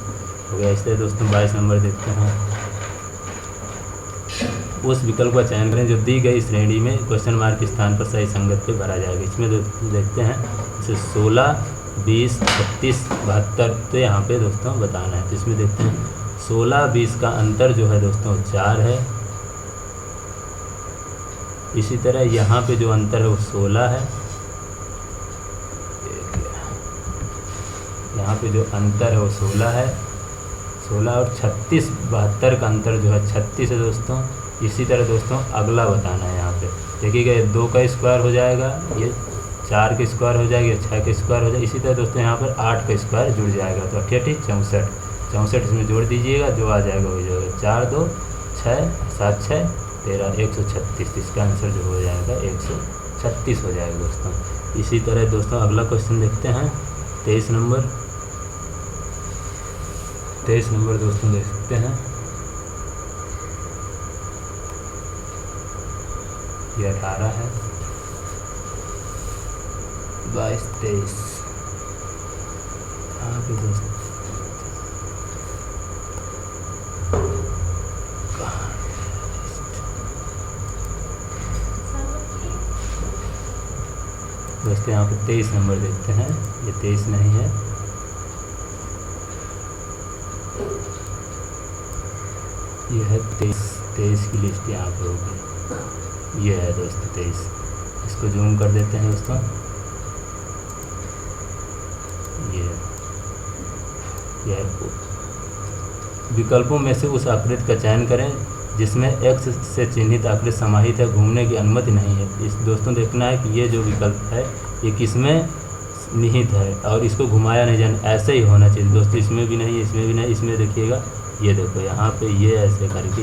हो गया। इस तरह दोस्तों 22 नंबर देखते हैं। उस विकल्प का चयन करें जो दी गई श्रेणी में क्वेश्चन मार्क के स्थान पर सही संगत पे भरा जाएगा। इसमें देखते हैं जैसे 16 20 36 72, तो यहाँ पे दोस्तों बताना है। तो इसमें देखते हैं 16 20 का अंतर जो है दोस्तों 4 है। इसी तरह यहाँ पे जो अंतर है वो 16 है। यहाँ पे जो अंतर है वो 16 है, 16 और 36 72 का अंतर जो है 36 है दोस्तों। इसी तरह दोस्तों अगला बताना है। यहाँ पे देखिएगा ये 2 का स्क्वायर हो जाएगा, ये 4 का स्क्वायर हो जाएगा, ये 6 का स्क्वायर हो जाएगा। इसी तरह दोस्तों यहाँ पर 8 का स्क्वायर जुड़ जाएगा, तो 88 64 इसमें जोड़ दीजिएगा, जो आ जाएगा वही जाएगा। 4 2 6 7 6 13 136। इसका आंसर जो हो जाएगा 136 हो जाएगा दोस्तों। इसी तरह दोस्तों अगला क्वेश्चन देखते हैं 23 नंबर। 23 नंबर दोस्तों देख सकते हैं, ये 18 है, 22 23। यहाँ पे दोस्तों यहाँ पे 23 नंबर देखते हैं। ये 23 नहीं है, ये है 23 की लिस्ट यहाँ पे होगी। ये है दोस्तों 23। इसको जूम कर देते हैं दोस्तों। ये है विकल्पों में से उस आकृति का चयन करें जिसमें एक्स से चिन्हित आकृति समाहित है, घूमने की अनुमति नहीं है। इस दोस्तों देखना है कि ये जो विकल्प है ये किसमें निहित है और इसको घुमाया नहीं जाना, ऐसे ही होना चाहिए दोस्तों। इसमें भी नहीं, इसमें भी नहीं, इसमें देखिएगा ये देखो यहाँ पे ये ऐसे करके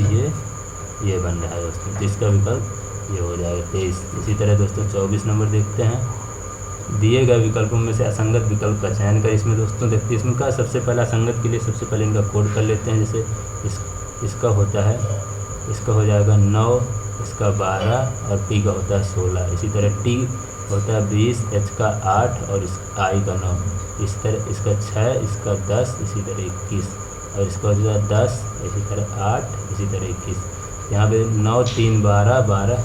ये बन रहा है दोस्तों, तो इसका विकल्प ये हो जाएगा 23। इसी तरह दोस्तों 24 नंबर देखते हैं। दिए गए विकल्पों में से असंगत विकल्प का चयन करें। इसमें दोस्तों देखते हैं इसमें का सबसे पहला असंगत के लिए सबसे पहले इनका कोड कर लेते हैं। जैसे इसका होता है, इसका हो जाएगा 9, इसका 12 और पी का होता है 16। इसी तरह टी होता है 20, एच का 8 और इस आई का 9। इस तरह इसका 6, इसका 10, इसी तरह 21 और इसका हो जाएगा 10, इसी तरह 8, इसी तरह 21। यहाँ पे 9, 3, 12, 12,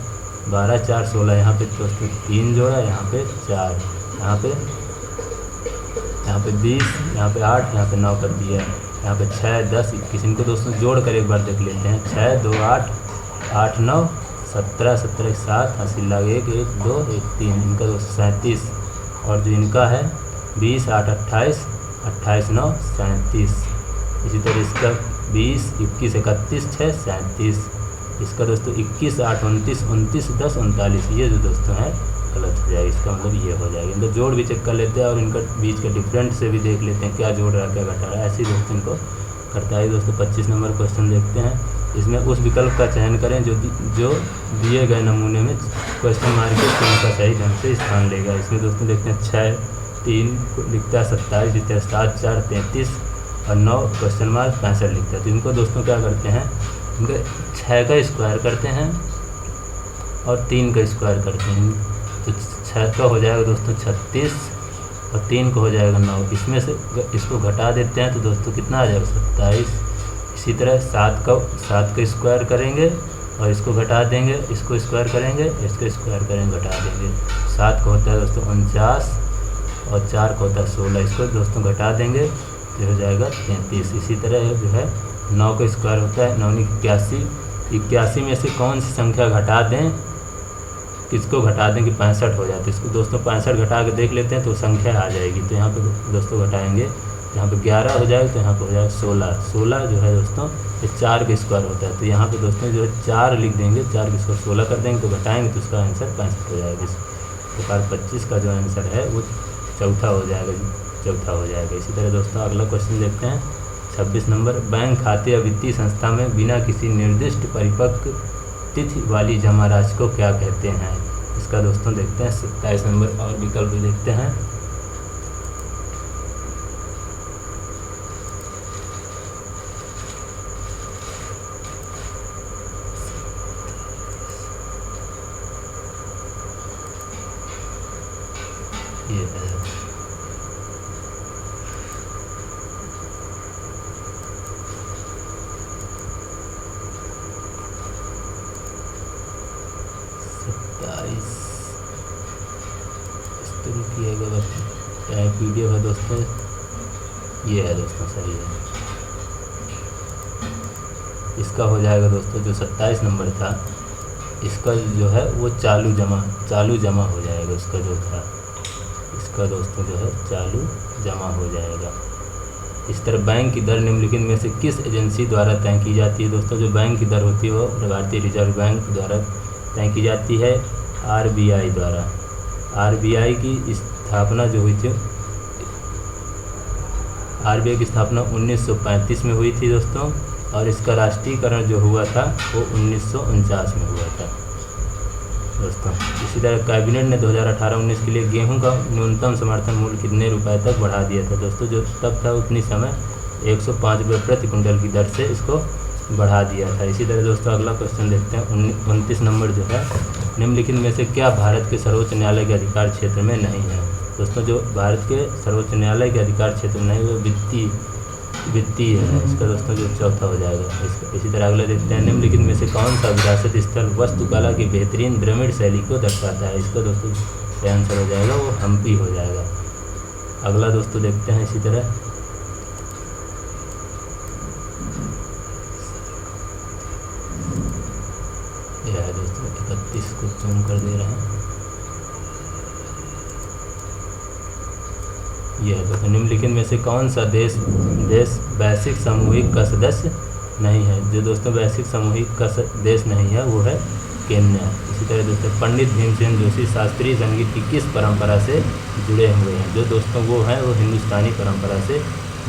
12, 4, 16। यहाँ पे दोस्तों 3 जोड़ा, यहाँ पे 4, यहाँ पे 20, यहाँ पे 8, यहाँ पे 9 कर दिया है। यहाँ पे 6, 10, 21। इनको दोस्तों जोड़ कर एक बार देख लेते हैं। 6, 2, 8, 8, 9, 17, 17, 7, 80 लाख 1, 1, 2, 1, 3। इनका दोस्तों 37। और जो इनका है 20, 8, 28, 28, 9, 37। इसी तरह इसका 20, 21, 31, 6, 37। इसका दोस्तों 21, 8, 29, 29, 10, 39। ये जो दोस्तों है गलत हो जाएगा, इसका मतलब ये हो जाएगा। इनको जोड़ भी चेक कर लेते हैं और इनका बीच का डिफरेंट से भी देख लेते हैं क्या जोड़ रहा है क्या घटा रहा है। ऐसे ही दोस्तों इनको करता है। दोस्तों 25 नंबर क्वेश्चन देखते हैं। इसमें उस विकल्प का चयन करें जो दिए गए नमूने में क्वेश्चन मार्क के चिन्ह का सही ढंग से स्थान लेगा। इसमें दोस्तों देखते हैं 6, 3 लिखता है 27, इस तरह 7, 4, 33 और 9 क्वेश्चन मार्क 65 लिखता है। तो इनको दोस्तों क्या करते हैं, इनका 6 का स्क्वायर करते हैं और 3 का स्क्वायर करते हैं। तो 6 का हो जाएगा दोस्तों 36 और 3 का हो जाएगा 9। इसमें से इसको घटा देते हैं तो दोस्तों कितना आ जाएगा 27। इसी तरह 7 का स्क्वायर करेंगे और इसको घटा देंगे, इसको स्क्वायर करेंगे, इसको स्क्वायर करेंगे, घटा देंगे। 7 का होता है दोस्तों 49 और 4 का होता है 16। इसको दोस्तों घटा देंगे तो हो जाएगा 33। इसी तरह जो है 9 का स्क्वायर होता है 9, 81। 81 में से कौन सी संख्या घटा दें, किसको घटा दें कि 65 हो जाते। इसको दोस्तों 65 घटा के देख लेते हैं तो संख्या आ जाएगी। तो यहाँ पे दोस्तों घटाएंगे, यहाँ पे 11 हो जाएगा तो यहाँ पे हो जाएगा 16। 16 जो है दोस्तों ये 4 का स्क्वायर होता है। तो यहाँ पे दोस्तों जो है 4 लिख देंगे, 4 का स्क्वायर 16 कर देंगे तो घटाएंगे तो उसका आंसर 65 हो जाएगा। इस प्रकार 25 का जो आंसर है वो चौथा हो जाएगा। इसी तरह दोस्तों अगला क्वेश्चन देखते हैं 26 नंबर। बैंक खाते या वित्तीय संस्था में बिना किसी निर्दिष्ट परिपक्व तिथि वाली जमा राशि को क्या कहते हैं। इसका दोस्तों देखते हैं 27 नंबर और विकल्प देखते हैं। ये है 27। इस तरह किएगा बस क्या PDF है दोस्तों, ये है दोस्तों सही है। इसका हो जाएगा दोस्तों जो 27 नंबर था इसका जो है वो चालू जमा हो जाएगा। इसका जो था इसका दोस्तों जो है चालू जमा हो जाएगा। इस तरह बैंक की दर निम्नलिखित में से किस एजेंसी द्वारा तय की जाती है। दोस्तों जो बैंक की दर होती है वो भारतीय रिजर्व बैंक द्वारा तय की जाती है, RBI द्वारा। RBI की स्थापना जो हुई थी, RBI की स्थापना 1935 में हुई थी दोस्तों और इसका राष्ट्रीयकरण जो हुआ था वो 1949 में हुआ था दोस्तों। इसी तरह कैबिनेट ने 2018-19 के लिए गेहूं का न्यूनतम समर्थन मूल्य कितने रुपए तक बढ़ा दिया था। दोस्तों जो तब था उतनी समय 105 रुपये प्रति कुंटल की दर से इसको बढ़ा दिया था। इसी तरह दोस्तों अगला क्वेश्चन देखते हैं 29 नंबर जो है। निम्नलिखित में से क्या भारत के सर्वोच्च न्यायालय के अधिकार क्षेत्र में नहीं है। दोस्तों जो भारत के सर्वोच्च न्यायालय के अधिकार क्षेत्र में नहीं, वो वित्तीय है। इसका दोस्तों जो चौथा हो जाएगा। इसी तरह अगला देखते हैं निम्नलिखित में से कौन सा विरासत स्थल वास्तुकला की बेहतरीन द्रविड़ शैली को दर्शाता है। इसका दोस्तों आंसर हो जाएगा वो हम्पी हो जाएगा। अगला दोस्तों देखते हैं इसी तरह इसको जूम कर दे रहे हैं। यह है दोस्तों, निम्नलिखित में से कौन सा देश वैश्विक सामूहिक का सदस्य नहीं है। जो दोस्तों वैश्विक सामूहिक का देश नहीं है वो है केन्या। इसी तरह दोस्तों, पंडित भीमसेन जोशी शास्त्रीय संगीत की किस परंपरा से जुड़े हुए हैं। जो दोस्तों वो हैं वो हिंदुस्तानी परंपरा से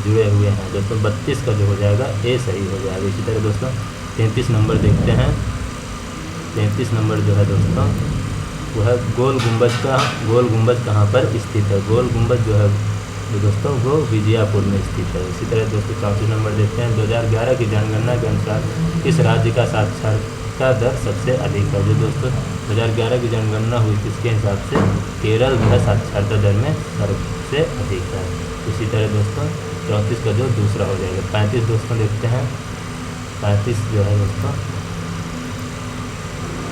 जुड़े हुए हैं। दोस्तों 32 का जो हो जाएगा ए सही हो जाएगा। इसी तरह दोस्तों 33 नंबर देखते हैं। 33 नंबर जो है दोस्तों वो है गोल गुंबज कहाँ पर स्थित है। गोल गुंबज जो है तो दोस्तों वो विजयपुर में स्थित है। इसी तरह दोस्तों 34 नंबर देखते हैं। 2011 की जनगणना के अनुसार किस राज्य का साक्षरता दर सबसे अधिक है। जो दोस्तों 2011 की जनगणना हुई किसके हिसाब से, केरल जो है साक्षरता दर में सबसे अधिक है। इसी तरह दोस्तों 34 का जो दूसरा हो जाएगा। 35 दोस्तों देखते हैं। 35 जो है दोस्तों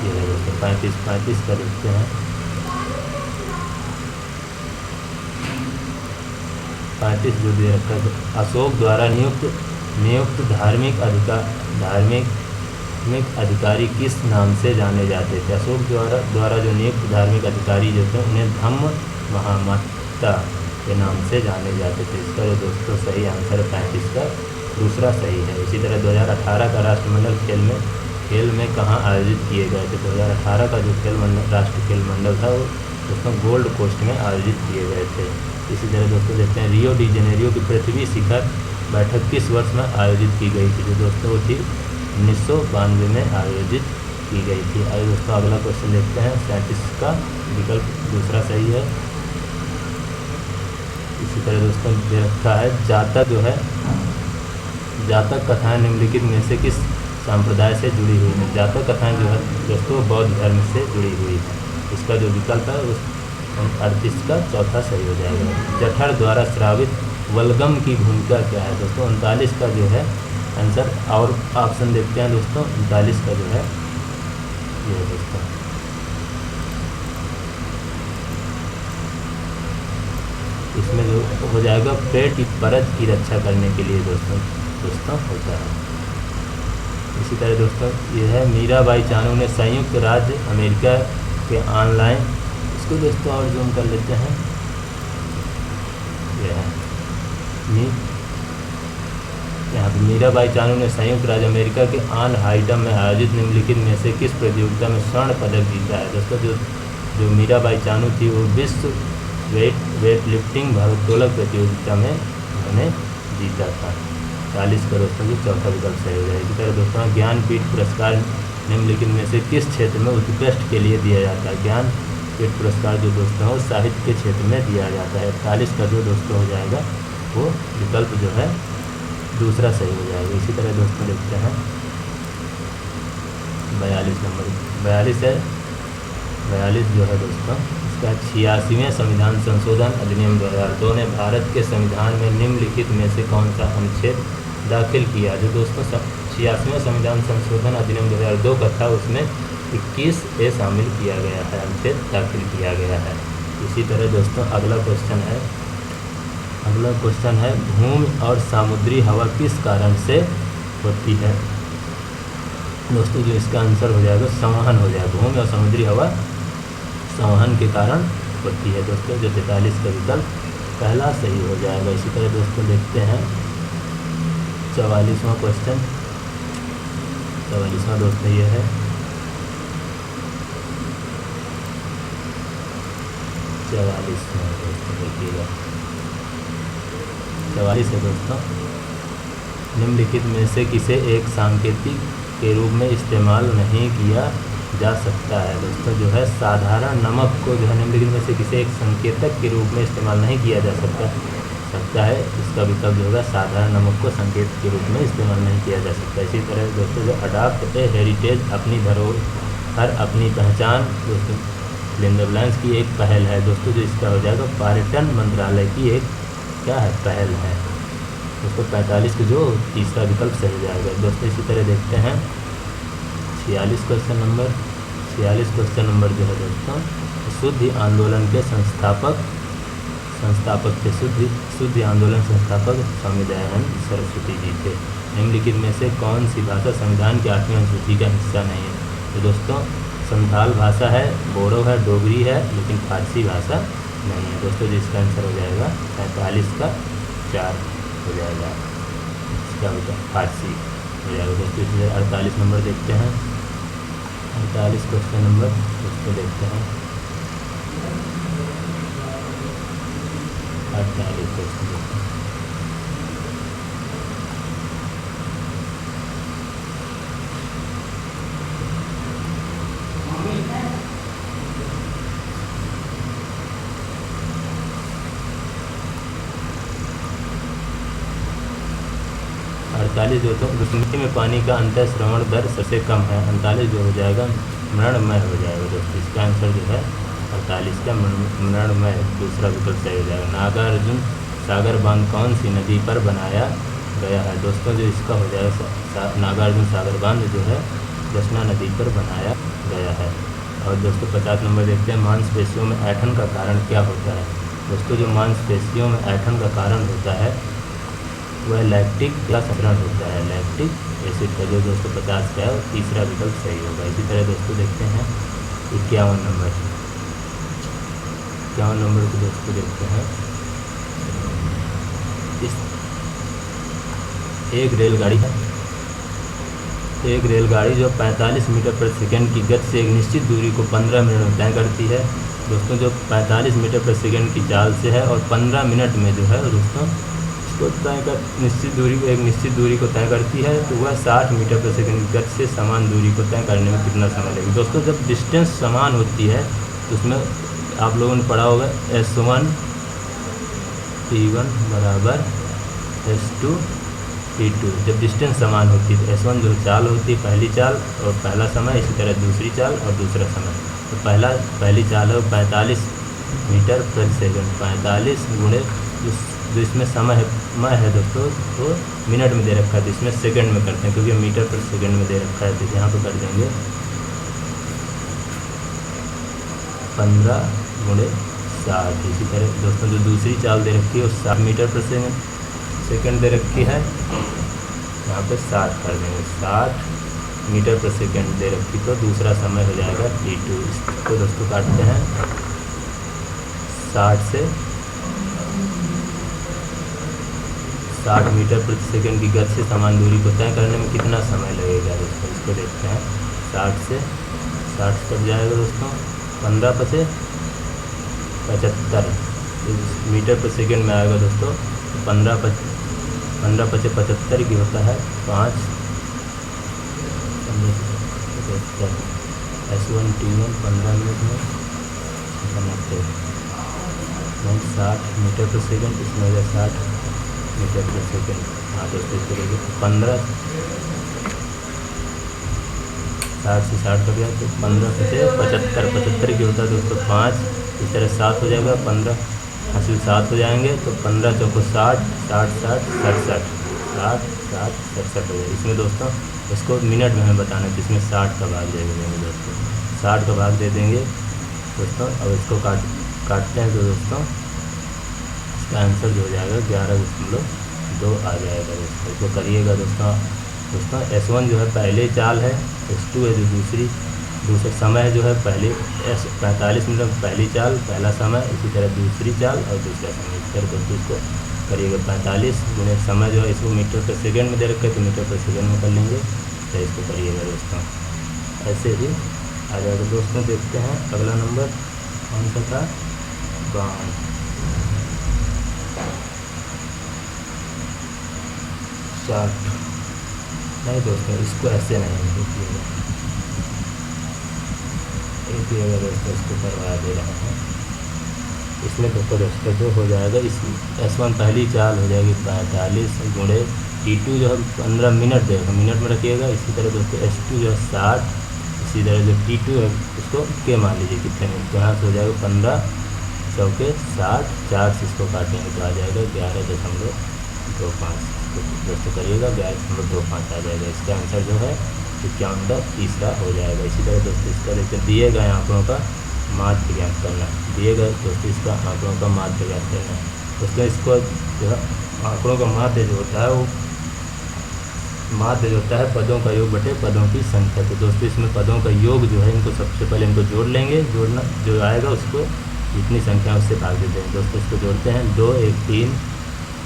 ये है दोस्तों 35 का देखते हैं। 35 जो दे रखा है, अशोक द्वारा नियुक्त धार्मिक अधिकारी किस नाम से जाने जाते थे। अशोक द्वारा जो नियुक्त धार्मिक अधिकारी जो थे उन्हें धम्म महामत्ता के नाम से जाने जाते थे। इसका जो दोस्तों सही आंसर है 35 का दूसरा सही है। इसी तरह 2018 का राष्ट्रमंडल खेल में कहाँ आयोजित किए गए थे। 2018 का जो राष्ट्रीय खेल मंडल था वो दोस्तों गोल्ड कोस्ट में आयोजित किए गए थे। इसी तरह दोस्तों देखते हैं रियो डी जेनेरियो की पृथ्वी शिखर बैठक किस वर्ष में आयोजित की गई थी। जो दोस्तों वो थी 1992 में आयोजित की गई थी। आइए दोस्तों अगला क्वेश्चन देखते हैं। 37 का विकल्प दूसरा सही है। इसी तरह दोस्तों दे रखा है जातक कथाएं निम्नलिखित में से किस संप्रदाय से जुड़ी हुई है। जातक कथाएं जो है दोस्तों बौद्ध धर्म से जुड़ी हुई है। इसका जो विकल्प है उस 38 का चौथा सही हो जाएगा। जठर द्वारा श्रावित वल्गम की भूमिका क्या है। दोस्तों 39 का जो है आंसर, और ऑप्शन देखते हैं दोस्तों। 39 का जो है ये है दोस्तों इसमें जो हो जाएगा पेट की परत की रक्षा करने के लिए दोस्तों होता है। इसी तरह दोस्तों ये है मीराबाई चानू ने संयुक्त राज्य अमेरिका के ऑनलाइन, इसको दोस्तों और जूम कर लेते हैं। यह है यहाँ पर मीराबाई चानू ने संयुक्त राज्य अमेरिका के ऑन हाइडम में आयोजित निम्नलिखित में से किस प्रतियोगिता में स्वर्ण पदक जीता है। दोस्तों जो मीराबाई चानू थी वो विश्व वेट लिफ्टिंग भारोत्तोलक प्रतियोगिता में उन्होंने जीता था। 40 का दोस्तों जो चौथा विकल्प सही हो जाएगा। इसी तरह दोस्तों ज्ञानपीठ पुरस्कार निम्नलिखित में से किस क्षेत्र में उत्कृष्ट के लिए दिया जाता है। ज्ञानपीठ पुरस्कार जो दोस्तों है साहित्य के क्षेत्र में दिया जाता है। 41 का जो दोस्तों हो जाएगा वो विकल्प जो है दूसरा सही हो जाएगा। इसी तरह दोस्तों देखते हैं 42 नंबर 42 है। 42 जो है दोस्तों इसका 86वें संविधान संशोधन अधिनियम 2002 ने भारत के संविधान में निम्नलिखित में से कौन सा अनुच्छेद दाखिल किया। जो दोस्तों 86वें संविधान संशोधन अधिनियम 2002 का था उसमें 21A शामिल किया गया है, अनुच्छेद दाखिल किया गया है। इसी तरह दोस्तों अगला क्वेश्चन है भूमि और समुद्री हवा किस कारण से होती है। दोस्तों जो इसका आंसर हो जाएगा संवहन हो जाएगा। भूमि और समुद्री हवा संवहन के कारण होती है दोस्तों। जो 43 का विकल्प पहला सही हो जाएगा। इसी तरह दोस्तों देखते हैं 44वां क्वेश्चन। 44वां दोस्तों ये है 44वां दोस्तों देखिएगा 44 है दोस्तों। निम्नलिखित में से किसे एक सांकेतिक के रूप में इस्तेमाल नहीं किया जा सकता है। दोस्तों जो है साधारण नमक को जो है निम्नलिखित में से किसी एक संकेतक के रूप में इस्तेमाल नहीं किया जा सकता है। इसका विकल्प जो होगा साधारण नमक को संकेत के रूप में इस्तेमाल नहीं किया जा सकता। इसी तरह दोस्तों जो अडॉप्ट ए हेरिटेज अपनी धरोहर अपनी पहचान दोस्तों फिल इन द ब्लैंक्स की एक पहल है। दोस्तों जो इसका हो जाएगा पर्यटन मंत्रालय की एक क्या है पहल है। दोस्तों 45 का जो तीसरा विकल्प सही जाएगा। दोस्तों इसी तरह देखते हैं 46 क्वेश्चन नंबर जो है दोस्तों शुद्ध आंदोलन के संस्थापक थे। शुद्ध आंदोलन संस्थापक स्वामी दयानंद सरस्वती जी थे। निम्नलिखित में से कौन सी भाषा संविधान की 8वीं अनुसूची का हिस्सा नहीं है। तो दोस्तों संथाल भाषा है, बोडो है, डोगरी है, लेकिन फारसी भाषा नहीं है दोस्तों। जिसका आंसर हो जाएगा 45 का 4 हो जाएगा, इसका होगा फारसी हो जाएगा दोस्तों। इसमें 48 नंबर देखते हैं। 48 क्वेश्चन नंबर उसको देखते हैं। 48 क्वेश्चन देखते हैं। अड़तालीस जो तो विस्मृति में पानी का अंतः श्रवण दर सबसे कम है। 48 जो हो जाएगा मृण्मय हो जाएगा दोस्तों। इसका आंसर जो है 48 का मृण्मय, दूसरा विकल्प सही हो जाएगा। नागार्जुन सागर बांध कौन सी नदी पर बनाया गया है दोस्तों? जो इसका हो जाएगा नागार्जुन सागर बांध जो है कृष्णा नदी पर बनाया गया है। और दोस्तों 50 नंबर देखते हैं। मांसपेशियों में ऐंठन का कारण क्या होता है दोस्तों? जो मांसपेशियों में ऐंठन का कारण होता है वह लैक्टिक का संचरण होता है। लैक्टिक एसिड का जो दोस्तों 50 का है, तीसरा विकल्प सही होगा। इसी तरह दोस्तों देखते हैं 51 नंबर। 51 नंबर को दोस्तों देखते हैं। इस एक रेलगाड़ी है, एक रेलगाड़ी जो 45 मीटर पर सेकंड की गति से एक निश्चित दूरी को 15 मिनट में तय करती है दोस्तों। जो 45 मीटर पर सेकंड की चाल से है और 15 मिनट में जो है दोस्तों इसको तय कर एक निश्चित दूरी को तय करती है, तो वह 60 मीटर पर सेकंड की गति से समान दूरी को तय करने में कितना समय लगेगा दोस्तों? जब डिस्टेंस समान होती है तो उसमें आप लोगों ने पढ़ा होगा S1 T1 बराबर S2 T2। जब डिस्टेंस समान होती है तो S1 जो चाल होती है पहली चाल और पहला समय, इसी तरह दूसरी चाल और दूसरा समय। तो पहली चाल है 45 मीटर प्रति सेकंड। 45 गुणे जो इसमें समय है दोस्तों तो मिनट में दे रखा है, तो इसमें सेकंड में करते हैं क्योंकि मीटर पर सेकंड में दे रखा है। तो यहाँ पर कर देंगे 15 गुणे 60। इसी तरह दोस्तों जो दूसरी चाल दे रखी है वो 60 मीटर पर सेकंड दे रखी है, यहाँ पे 60 कर देंगे। 60 मीटर पर सेकंड दे रखी तो दूसरा समय हो जाएगा T2। इसको दोस्तों काटते हैं 60 से 60 मीटर प्रति सेकंड की गति से समान दूरी को तय करने में कितना समय लगेगा दोस्तों? इसको देखते हैं। 60 से 60 कट जाएगा दोस्तों, 15 पचे 75 मीटर पर सेकंड में आएगा दोस्तों। 15 पचे 75 की होता है 5 75। S1 T1 15 मिनट में 60 मीटर पर सेकंड, इसमें हो जाए 60 मीटर पर सेकंड। हाँ दोस्तों इसको देखिए 15 60 से 60 कट गया तो 15 पचे 75 की होता है दोस्तों 5। इस तरह 7 हो जाएगा, 15 हासिल 7 हो जाएंगे तो 15 चौको 60 60 60 67 60 60 67 हो जाएगा। इसमें दोस्तों इसको मिनट में हमें बताना है, जिसमें 60 का भाग दे देंगे दोस्तों। 60 का भाग दे देंगे दोस्तों। अब इसको काटते हैं तो दोस्तों इसका आंसर जो हो जाएगा 11.2 आ जाएगा दोस्तों। इसको करिएगा दोस्तों। S1 जो है पहले चाल है, S2 है जो दूसरा समय जो है पहले 45 मिनट पहली चाल पहला समय, इसी तरह दूसरी चाल और दूसरा समय। इस तरह दोस्तों इसको करिएगा 45 गुणे समय जो है इसको मीटर पर सेकंड में दे रखे तो मीटर पर सेकंड में कर लेंगे। तो इसको करिएगा दोस्तों, ऐसे ही आ जाएगा दोस्तों। देखते हैं अगला नंबर कौन सा था? 60 नहीं दोस्तों, इसको ऐसे नहीं देखिएगा, देखिएगा दोस्तों इसको करवा दे रहे हैं। इसमें देखो दोस्तों जो हो जाएगा इस S1 पहली चाल हो जाएगी 45 गुणे T2 जो है 15 मिनट देगा, मिनट में रखिएगा। इसी तरह दोस्तों S2 जो है 60, इसी तरह जो T2 है उसको के मान लीजिए कितने मिनट, तो यहाँ से हो जाएगा 15 चौके 60, 4 से इसको काटेंगे तो आ जाएगा 11.25। दोस्तों करिएगा 11.25 आ जाएगा। इसका आंसर जो है 51 का तीसरा हो जाएगा। इसी तरह दोस्तों इसका देखते दिए गए आंकड़ों का माध्य ज्ञात करना है। दिए गए दोस्तों इसका आंकड़ों का माध्य ज्ञात करना है दोस्तों। इसको जो है आंकड़ों का माध्य जो होता है वो माध्य जो होता है पदों का योग बटे पदों की संख्या। तो दोस्तों इसमें पदों का योग जो है इनको सबसे पहले इनको जोड़ लेंगे, जोड़ना जो आएगा उसको जितनी संख्या उससे भाग देते हैं। दोस्तों इसको जोड़ते हैं, 2 1 3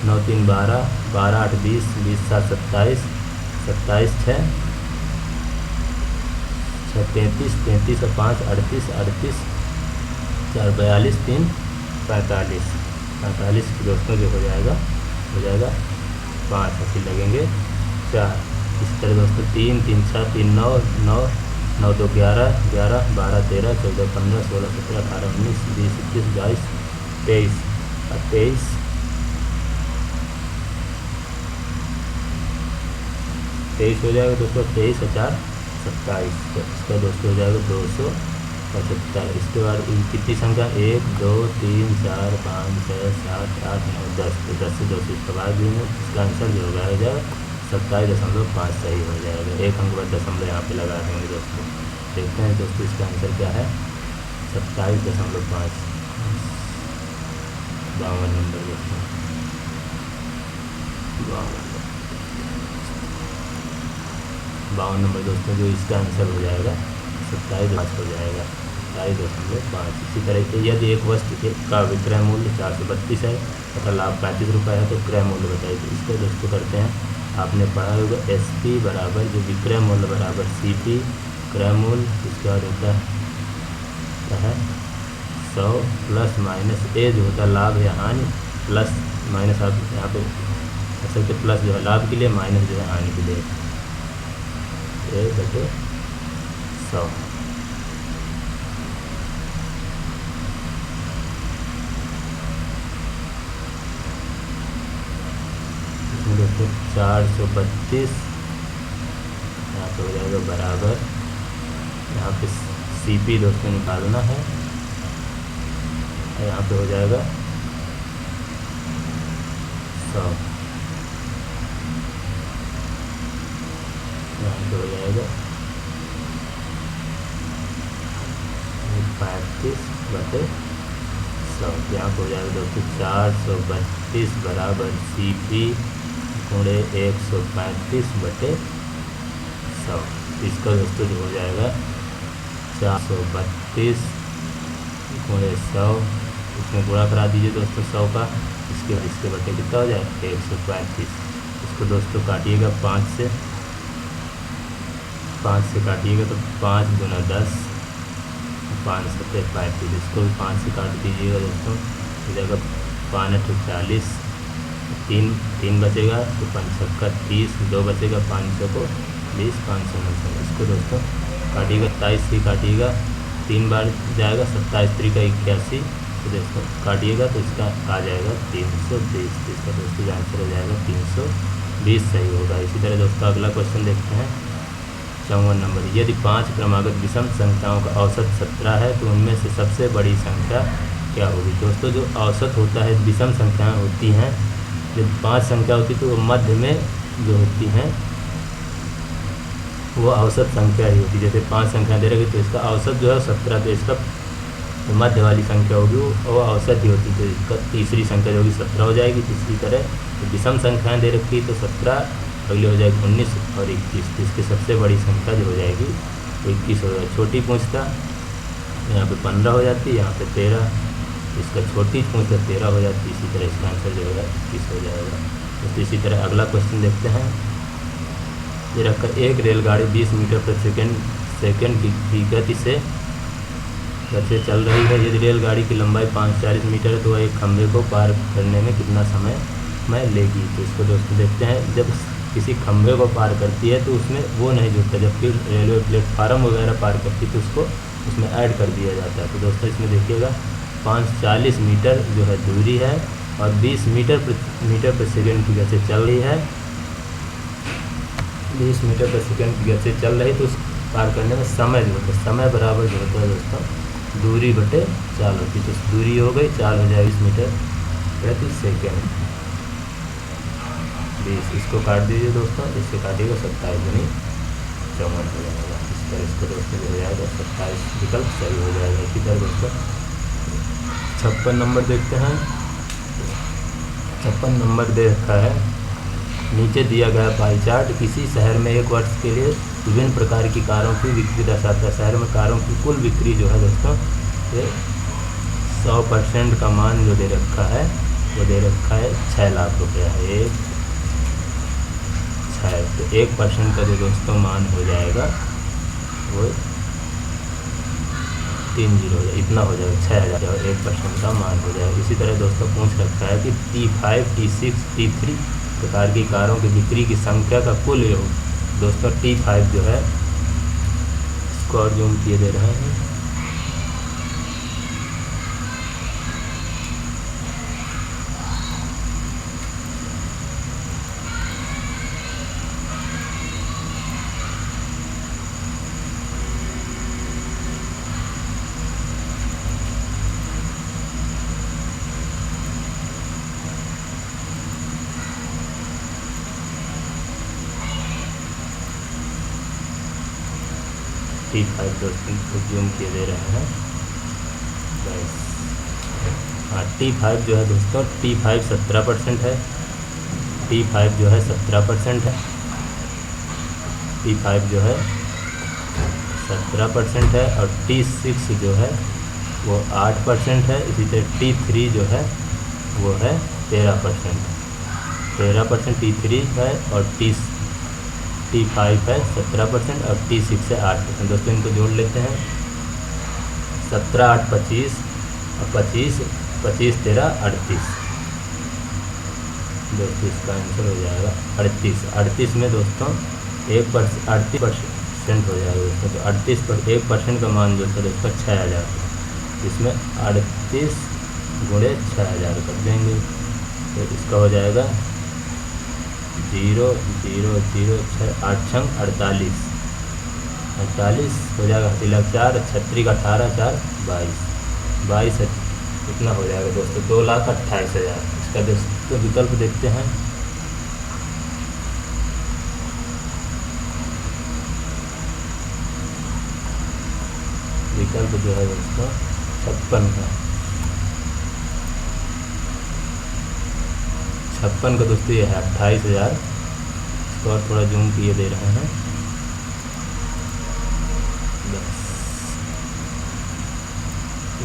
9 3 12 12 8 20 20 7 27 27 6 6 33 33 और 5 38 38 4 42 3 45 45 दोस्तों जो हो जाएगा 5 ऐसे लगेंगे 4। इसी तरह दोस्तों 3 3 6 3 9 9 9 2 11 11 12 13 14 15 16 17 18 19 20 21 22 23 और 23 23 हो जाएगा दोस्तों। 23 और 4 27। तो इसका दोस्तों हो जाएगा 275। इसके बाद कितनी संख्या 1 2 3 4 5 6 7 8 9 10। तो 10 से 2 इसका भाग देंगे, इसका आंसर जो होगा 27.5 सही हो जाएगा। एक अंक बाद दशमलव यहाँ पे लगा देंगे दोस्तों। देखते हैं दोस्तों इसका आंसर क्या है, 27.5 52 नंबर दोस्तों 52 नंबर दोस्तों जो इसका आंसर हो जाएगा 27.5 हो जाएगा 27.5। इसी तरह से यदि एक वस्तु का विक्रय मूल्य 432 है तथा लाभ 35 रुपये है तो क्रय मूल्य बताइए। तो इसको दोस्तों करते हैं, आपने पढ़ा होगा SP बराबर जो विक्रय मूल्य बराबर CP क्रय मूल्य, इसके बाद होता है 100 प्लस माइनस A जो होता है लाभ या हानि, प्लस माइनस आप यहाँ पे असल के प्लस जो है लाभ के लिए, माइनस जो है हानि के लिए, A बटे 100। दोस्तों 432 यहाँ पे हो जाएगा बराबर, यहाँ पे CP दोस्तों निकालना है, यहाँ पे हो जाएगा 100, यहाँ पे हो जाएगा 35 बटे 100। यहाँ पे हो जाएगा दोस्तों 432 बराबर CP गुणे 135 बटे 100। इसका दोस्तों जो हो जाएगा 432 गुणे 100, इसमें गुणा करा दीजिए दोस्तों 100 का, इसके बटे कितना हो जाएगा 135। इसको दोस्तों काटिएगा 5 से काटिएगा तो 5 गुना 10 5 7 35। इसको भी 5 से काट दीजिएगा दोस्तों, हो जाएगा 5 40, 3 बचेगा तो 5 का 30, 2 बचेगा 500 को 20 590। इसको दोस्तों काटिएगा 27 से काटिएगा, 3 बार जाएगा 27 3 का 81। तो दोस्तों काटिएगा तो इसका आ जाएगा 320। इसका दोस्तों आंसर हो जाएगा 320 सही होगा। इसी तरह दोस्तों अगला क्वेश्चन देखते हैं 54 नंबर। यदि 5 क्रमागत विषम संख्याओं का औसत 17 है तो उनमें से सबसे बड़ी संख्या क्या होगी। दोस्तों जो औसत होता है, विषम संख्याएँ होती हैं, जब 5 संख्या होती है तो वो मध्य में जो होती हैं वो औसत संख्या ही होती है। जैसे 5 संख्या दे रही तो इसका औसत जो है 17, तो इसका जो मध्य वाली संख्या होगी वो औसत ही होती है, तो इसका तीसरी संख्या जो होगी 17 हो जाएगी। इसी तरह तो विषम संख्याएँ दे रखी तो 17, अगली हो जाएगी 19 और 21। तो इसकी सबसे बड़ी संख्या जो हो जाएगी वो 21 हो जाएगी। छोटी पूछता यहाँ पे 15 हो जाती है, यहाँ पे 13, इसका छोटी पूछता 13 हो जाती है। इसी तरह इसका आंसर जो होगा 21 हो जाएगा। तो इसी तरह अगला क्वेश्चन देखते हैं। ये रखकर एक रेलगाड़ी 20 मीटर प्रति सेकंड की गति से चल रही है। यदि रेलगाड़ी की लंबाई 540 मीटर है तो वह एक खंभे को पार करने में कितना समय लेगी। तो इसको दोस्तों देखते हैं, जब किसी खंभे को पार करती है तो उसमें वो नहीं जुड़ता, जबकि रेलवे प्लेटफार्म वगैरह पार करती है तो उसको उसमें ऐड कर दिया जाता है। तो दोस्तों इसमें देखिएगा 540 मीटर जो है दूरी है और 20 मीटर प्रति सेकंड की गति से चल रही है, 20 मीटर प्रति सेकंड की गति से चल रही, तो उस पार करने में समय जो होता है, समय बराबर जो होता है दोस्तों दूरी बटे चाल होती है। तो दूरी हो गई, चाल हो जाएगी 20 मीटर प्रति सेकंड 20। इसको काट दीजिए दोस्तों, इससे काटिएगा 27 गुनी 54 हो जाएगा। इस तरह इसको दोस्तों जो हो जाएगा 27 विकल्प सही हो जाएगा। इसी तरह दोस्तों 56 नंबर देखते हैं। 56 नंबर दे रखा है नीचे दिया गया पाई चार्ट किसी शहर में एक वर्ष के लिए विभिन्न प्रकार की कारों की बिक्री दर्शाता है। शहर में कारों की कुल बिक्री जो है दोस्तों ये 100% का मान जो दे रखा है वो दे रखा है 6 लाख रुपया है। 1% का जो दोस्तों मान हो जाएगा वो 30 हो जाए, इतना हो जाएगा 6000 और 1% का मान हो जाएगा। इसी तरह दोस्तों पूछ रखा है कि T5, T6, T3 प्रकार की कारों की बिक्री की संख्या का कुल योग। दोस्तों T5 जो है इसको और जूम किए दे रहे हैं। T5 दोस्तों को जूम किए दे रहे हैं बस। हाँ T5 जो है दोस्तों T5 17% है। T5 जो है 17% है। T5 जो है 17% है और T6 जो है वो 8% है। इसी तरह T3 जो है वो है 13%। 13% T3 है और T5 है 17% और T6 है 8%। दोस्तों इनको जोड़ लेते हैं। 17, 8, 25 और 25, 25, 13, 38। दोस्तों इसका आंसर हो जाएगा 38। 38 में दोस्तों 38% हो जाएगा दोस्तों। तो 38 पर 1% का मान जो है दोस्तों 6000। इसमें 38 गुणे 6000 कर देंगे तो इसका हो जाएगा 0, 0, 0, 6, 8 छंग 48। 48 हो जाएगा 4, 36 का 18, 4, 22। 22 इतना हो जाएगा दोस्तों 2,28,000। इसका दोस्तों विकल्प देखते हैं। विकल्प जो है दोस्तों 56 का। 56 का दोस्तों ये है 28,000। इसको और थोड़ा जूम किए दे रहे हैं बस।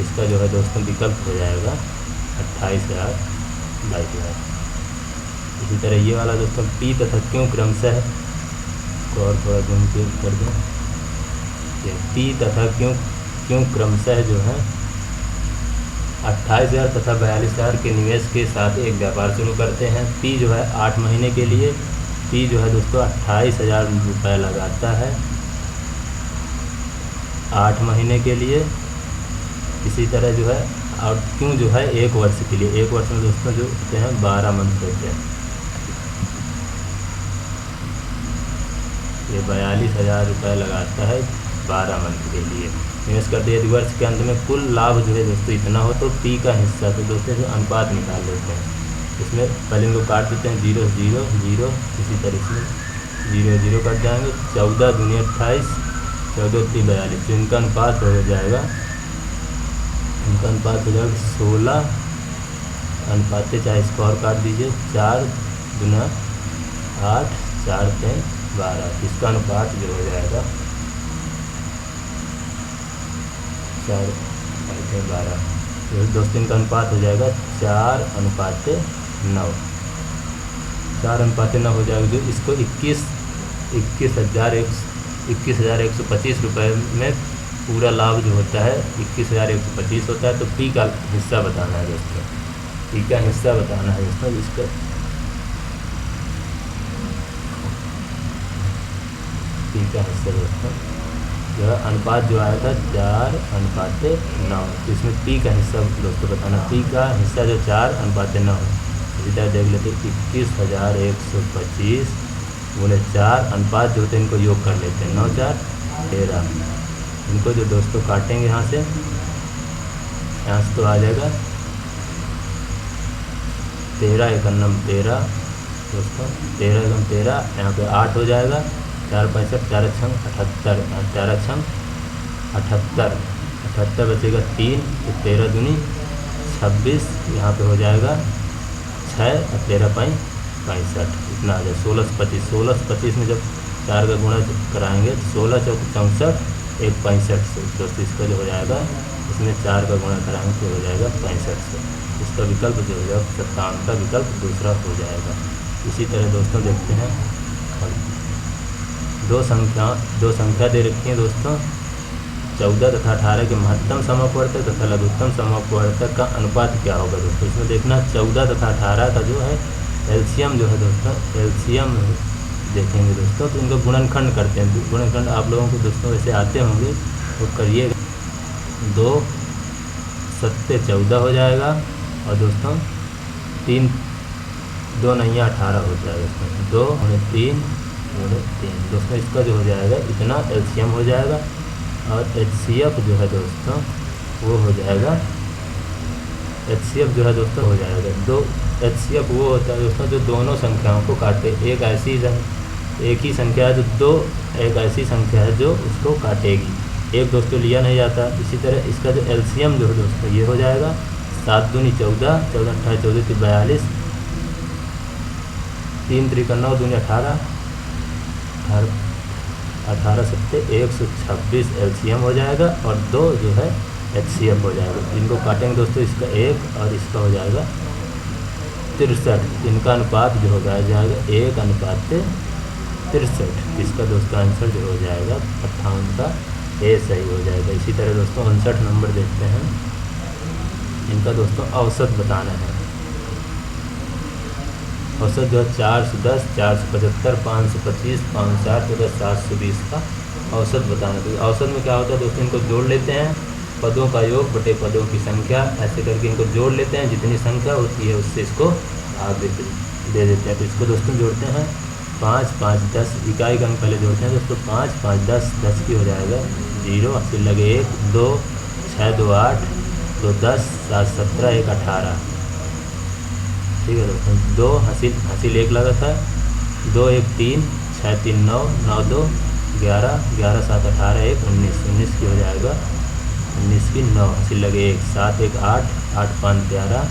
इसका जो है दोस्तों विकल्प हो जाएगा 28,000, 22,000। इसी तरह ये वाला दोस्तों P तथा Q क्रमशः है। इसको और थोड़ा जूम कर दें। ये P तथा Q क्रमशः जो है 28,000 तथा 42,000 के निवेश के साथ एक व्यापार शुरू करते हैं। P जो है 8 महीने के लिए, P जो है दोस्तों 28,000 रुपये लगाता है 8 महीने के लिए। इसी तरह जो है और Q जो है 1 वर्ष के लिए। 1 वर्ष में दोस्तों जो होते हैं 12 मंथ होते हैं। ये 42,000 रुपये लगाता है 12 मंथ के लिए। निवेश करते यदि वर्ष के अंत में कुल लाभ जो है दोस्तों इतना हो तो P का हिस्सा तो दोस्तों जो अनुपात निकाल लेते हैं। इसमें पहले इनको काट देते हैं 0, 0, 0। इसी तरह से 0, 0 कट जाएंगे। 14 दूनी 28, 14 3 42। तो इनका अनुपात हो जाएगा 16 अनुपात, चाहे इसको और काट दीजिए 4 दूना 8, 4 3 12। इसका अनुपात जो हो जाएगा 4, 12। तो दोस्तों इनका अनुपात हो जाएगा 4:9। 4:9 हो जाएगा। जो इसको 21,125 रुपये में पूरा लाभ जो होता है 21,125 होता है। तो P का हिस्सा बताना है दोस्तों। P का हिस्सा बताना है दोस्तों। इसका P का हिस्सा दोस्तों जो है अनुपात जो आया था 4:9। तो इसमें P का हिस्सा दोस्तों बताना। P का हिस्सा जो 4:9 है। इसी तरह देख लेते 21,125 गुणे 4 अनुपात जो होते हैं इनको योग कर लेते हैं। 9, 4, 13। इनको जो दोस्तों काटेंगे यहाँ से तो आ जाएगा 13 एकम 13 दोस्तों। 13 एकम 13, यहाँ पे 8 हो जाएगा। 4 65, 4 छंग 78, 4 छंग 78, 78 बचेगा 3। तो 13 दूनी 26, यहाँ पे हो जाएगा 6 और 13 5 65 इतना आ जाए। 16 से 25, 16 से 25 में जब 4 का गुणा कराएंगे तो 16 चौक 64, 1 65 से दोस्तों इसका जो हो जाएगा, इसमें 4 का गुणा कराएंगे तो हो जाएगा 65 से। इसका विकल्प जो हो जाएगा 57 का विकल्प दूसरा हो जाएगा। इसी तरह दोस्तों देखते हैं, और दो संख्या दे रखी है दोस्तों, 14 तथा 18 के महत्तम समवर्तक तथा लघुत्तम समवर्तक का अनुपात क्या होगा दोस्तों। इसमें देखना 14 तथा 18 का जो है एलसीएम जो है दोस्तों, एलसीएम देखेंगे दोस्तों तो इनको गुणनखंड करते हैं। गुणनखंड आप लोगों को दोस्तों वैसे आते होंगे तो करिएगा। 2 7 14 हो जाएगा, और दोस्तों 3 2 नैया 18 हो जाएगा। इसमें 2 और 3 दोस्तों इसका जो हो जाएगा इतना एलसीएम हो जाएगा। और एचसीएफ जो है दोस्तों वो हो जाएगा, एचसीएफ जो है दोस्तों हो जाएगा 2। एचसीएफ वो होता है दोस्तों जो दोनों संख्याओं को काटे। एक ही संख्या है जो दो, एक ऐसी संख्या है जो उसको काटेगी। एक दोस्तों लिया नहीं जाता। इसी तरह इसका जो एलसीएम जो है दोस्तों ये हो जाएगा 7 दूनी 14, 14 28 14 की 42, 3 त्रिका 9 दूनी 18, 18 7 126 एलसीएम हो जाएगा। और 2 जो है एचसीएफ हो जाएगा। इनको काटेंगे दोस्तों, इसका 1 और इसका हो जाएगा 63। इनका अनुपात जो हो जाएगा 1:63। इसका दोस्तों आंसर जो हो जाएगा 58 का ए सही हो जाएगा। इसी तरह दोस्तों 59 नंबर देखते हैं। इनका दोस्तों औसत बताना है। औसत जो है 410, 475, 525, 560, 720 का औसत बताना। तो औसत में क्या होता है दोस्तों, इनको जोड़ लेते हैं, पदों का योग बटे पदों की संख्या, ऐसे करके इनको जोड़ लेते हैं। जितनी संख्या होती है उससे इसको भाग दे देते हैं। तो इसको दोस्तों जोड़ते हैं 5 5 10, इकाई का अंक पहले जोड़ते हैं दोस्तों। 5 5 10, 10 की हो जाएगा 0, फिर लगे 1 2 6 2 8 2 10 7 17 1 18। ठीक है दोस्तों। 2 हासिल 1 लगा था, 2 1 3 6 3 9 9 2 11 11 7 18 1 19 19 की हो जाएगा 19 की 9, हासिल लगे 1 7 1 8 8 5 13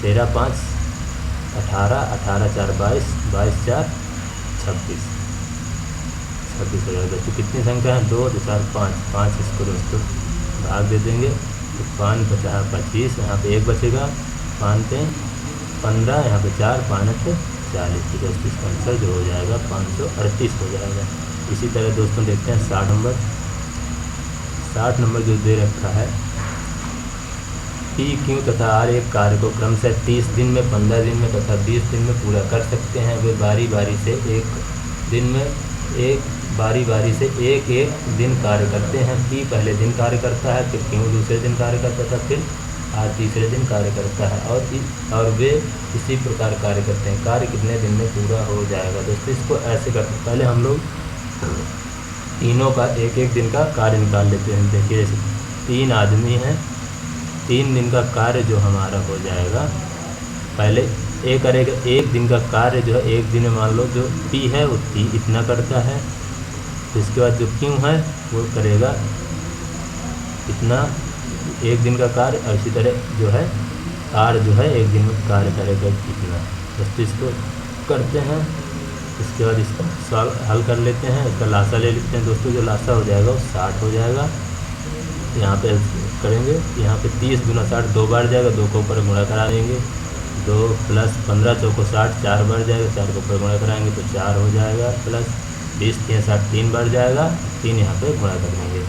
13 5 18 18 4 22 22 4 26 26 हो जाएगा। तो कितनी संख्या है 2 2 4 5 5, इसको दोस्तों भाग दे देंगे तो 5 50 25, यहाँ पे 1 बचेगा, 5 पे 15, यहाँ पे 4 5 40। तो दोस्तों इसका आंसर जो हो जाएगा 538 हो जाएगा। इसी तरह दोस्तों देखते हैं 60 नंबर। 60 नंबर जो दे रखा है, पी क्यू तथा आर एक कार्य को क्रमशः 30 दिन में, 15 दिन में तथा 20 दिन में पूरा कर सकते हैं। वे बारी बारी से एक दिन कार्य करते हैं। पी पहले दिन कार्य करता है, फिर क्यू दूसरे दिन कार्य करता था, फिर आर तीसरे दिन कार्य करता है, और वे इसी प्रकार कार्य करते हैं। कार्य कितने दिन में पूरा हो जाएगा दोस्तों, इसको ऐसे करते हैं। पहले हम लोग तीनों का एक एक दिन का कार्य निकाल लेते हैं। देखिए जैसे 3 आदमी हैं, 3 दिन का कार्य जो हमारा हो जाएगा, पहले एक करेगा। एक दिन का कार्य जो है एक दिन में मान लो जो पी है वो पी इतना करता है, तो इसके बाद जो क्यू है वो करेगा इतना एक दिन का कार्य, और इसी तरह जो है आर जो है एक दिन में कार्य करेगा इतना। दोस्तों इसको करते हैं। इसके बाद इसका सॉल्व हल कर लेते हैं। इसका लासा ले लेते हैं दोस्तों। जो लासा हो जाएगा वो 60 हो जाएगा। यहाँ पे करेंगे, यहाँ पे 30 गुना 60 2 बार जाएगा, 2 को ऊपर गुणा करा देंगे, 2 प्लस 15 चौको 60 4 बार जाएगा, 4 को ऊपर गुणा कराएंगे तो 4 हो जाएगा, प्लस 20 3 60 3 बार जाएगा, 3 यहाँ पे गुणा कर देंगे,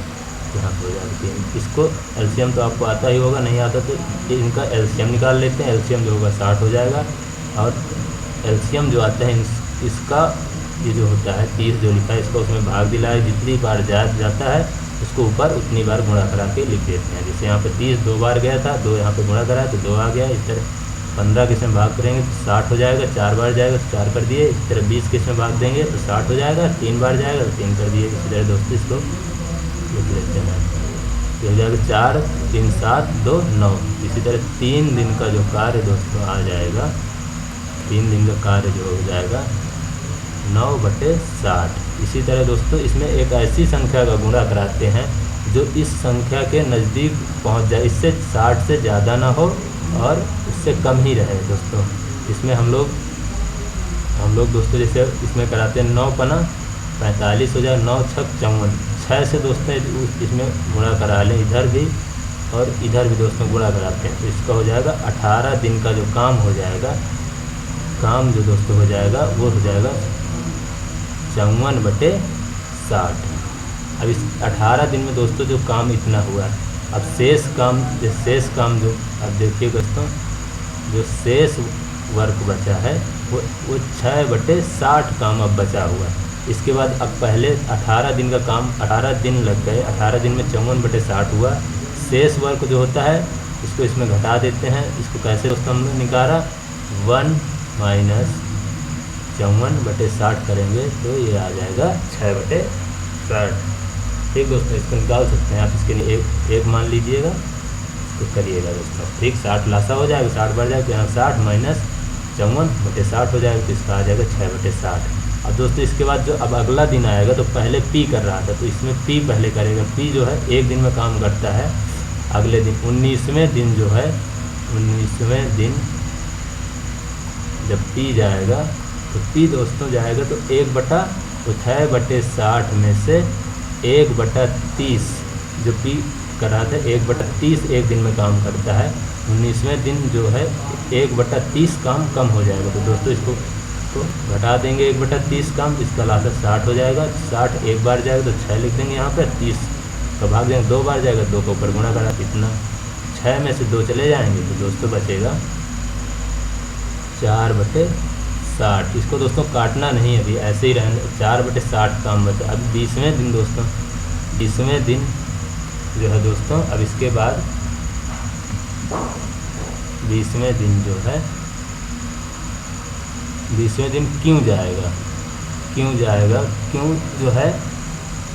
यहाँ पे हो जाएगा 3। इसको एलसीएम तो आपको आता ही होगा, नहीं आता तो इनका एलसीएम निकाल लेते हैं। एलसीएम जो होगा 60 हो जाएगा, और एलसीएम जो आता है इसका ये जो होता है 30 जो लिखा है इसका उसमें भाग दिलाए, जितनी बार जाता है उसको ऊपर उतनी बार गुणा करा के लिख देते हैं। जैसे यहाँ पे 30 2 बार गया था, 2 यहाँ पे गुणा करा तो 2 आ गया। इस तरह 15 किस में भाग करेंगे तो 60 हो जाएगा, 4 बार जाएगा तो 4 कर दिए। इस तरह 20 किस में भाग देंगे तो 60 हो जाएगा, 3 बार जाएगा तो 3 कर दिए। इसी तरह दोस्तों इसको लिख लेते हैं। ये हो जाएगा 4 3 7 2 9। इसी तरह 3 दिन का जो कार्य दोस्तों आ जाएगा, 3 दिन का कार्य जो हो जाएगा 9/60। इसी तरह दोस्तों इसमें एक ऐसी संख्या का गुणा कराते हैं जो इस संख्या के नज़दीक पहुंच जाए, इससे 60 से ज़्यादा ना हो और उससे कम ही रहे। दोस्तों इसमें हम लोग हम लोग दोस्तों जैसे इसमें कराते हैं 9 पना 45 हो जाए, 9 छक 54, 6 से दोस्तों इसमें गुणा करा लें इधर भी और इधर भी दोस्तों गुणा कराते हैं, तो इसका हो जाएगा 18 दिन का जो काम हो जाएगा, काम जो दोस्तों हो जाएगा वो हो जाएगा 54/60। अब इस 18 दिन में दोस्तों जो काम इतना हुआ है, अब शेष काम जो अब देखिए दोस्तों, जो शेष वर्क बचा है वो 6/60 काम अब बचा हुआ है। इसके बाद अब पहले 18 दिन का काम 18 दिन लग गए, 18 दिन में 54/60 हुआ। शेष वर्क जो होता है इसको इसमें घटा देते हैं। इसको कैसे दोस्तों हमने निकाला, 1 - 54/60 करेंगे तो ये आ जाएगा 6/60। ठीक दोस्तों, इसको निकाल सकते हैं आप। इसके लिए एक मान लीजिएगा, तो करिएगा दोस्तों। ठीक 60 लासा हो जाएगा, 60 बढ़ जाएगा, यहाँ 60 - 54/60 हो जाएगा, तो इसका आ जाएगा 6/60। अब दोस्तों इसके बाद जो अब अगला दिन आएगा, तो पहले पी कर रहा था तो इसमें पी पहले करेगा। पी जो है एक दिन में काम करता है, अगले दिन 19वें दिन जो है, 19वें दिन जब पी जाएगा तो पी दोस्तों जाएगा तो 6/60 में से 1/30 जो पी कर रहा था, 1/30 एक दिन में काम करता है। 19वें दिन जो है 1/30 काम कम हो जाएगा, तो दोस्तों इसको तो घटा देंगे 1/30 काम, इसका लासा 60 हो जाएगा। 60 एक बार जाएगा तो 6 लिख देंगे यहाँ पर, 30 का भाग देंगे 2 बार जाएगा, 2 को ऊपर गुणा करा, कितना 6 में से 2 चले जाएंगे तो दोस्तों बचेगा 4/60। इसको दोस्तों काटना नहीं, अभी ऐसे ही रहने, 4/60 काम बचा। अब 20वें दिन दोस्तों, 20वें दिन जो है दोस्तों, अब इसके बाद 20वें दिन जो है, 20वें दिन क्यों जाएगा, क्यों जो है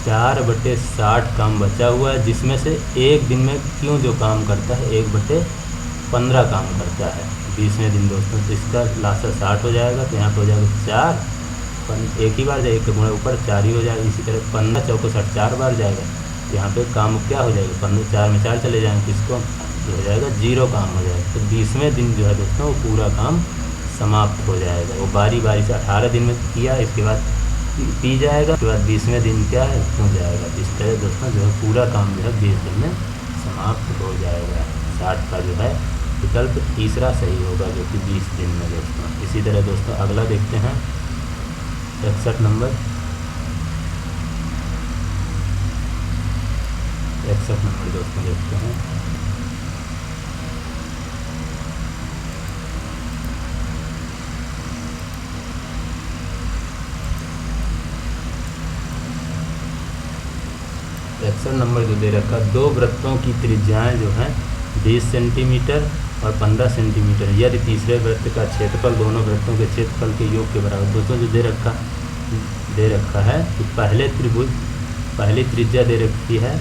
4/60 काम बचा हुआ है, जिसमें से एक दिन में क्यों जो काम करता है 1/15 काम करता है 20वें दिन दोस्तों। तो इसका लासा 60 हो जाएगा, तो यहाँ पर हो जाएगा 4, एक ही बार जाएगा, एक गुणा ऊपर 4 ही हो जाएगा। इसी तरह 15 × 4 = 60, 4 बार जाएगा, तो यहाँ पे काम क्या हो जाएगा, 15 4 में 4 चले जाएंगे, इसको जो हो जाएगा 0 काम हो जाएगा। तो 20वें दिन जो है दोस्तों वो पूरा काम समाप्त हो जाएगा। वो बारी बारी से 18 दिन में किया, इसके बाद पी जाएगा, उसके बाद 20वें दिन क्या है क्यों जाएगा। इस तरह दोस्तों जो है पूरा काम जो है 20 दिन में समाप्त हो जाएगा। 60 का जो है विकल्प तीसरा सही होगा, जो कि 20 दिन में दोस्तों। इसी तरह दोस्तों अगला देखते हैं 61 नंबर। 61 नंबर दोस्तों देखते हैं। एक्शन नंबर जो दे रखा, 2 वृत्तों की त्रिज्याएं जो हैं 20 सेंटीमीटर और 15 सेंटीमीटर, यदि तीसरे वृत्त का क्षेत्रफल दोनों वृत्तों के क्षेत्रफल के योग के बराबर। दोस्तों जो दे रखा है कि पहले त्रिभुज, पहली त्रिज्या दे रखी है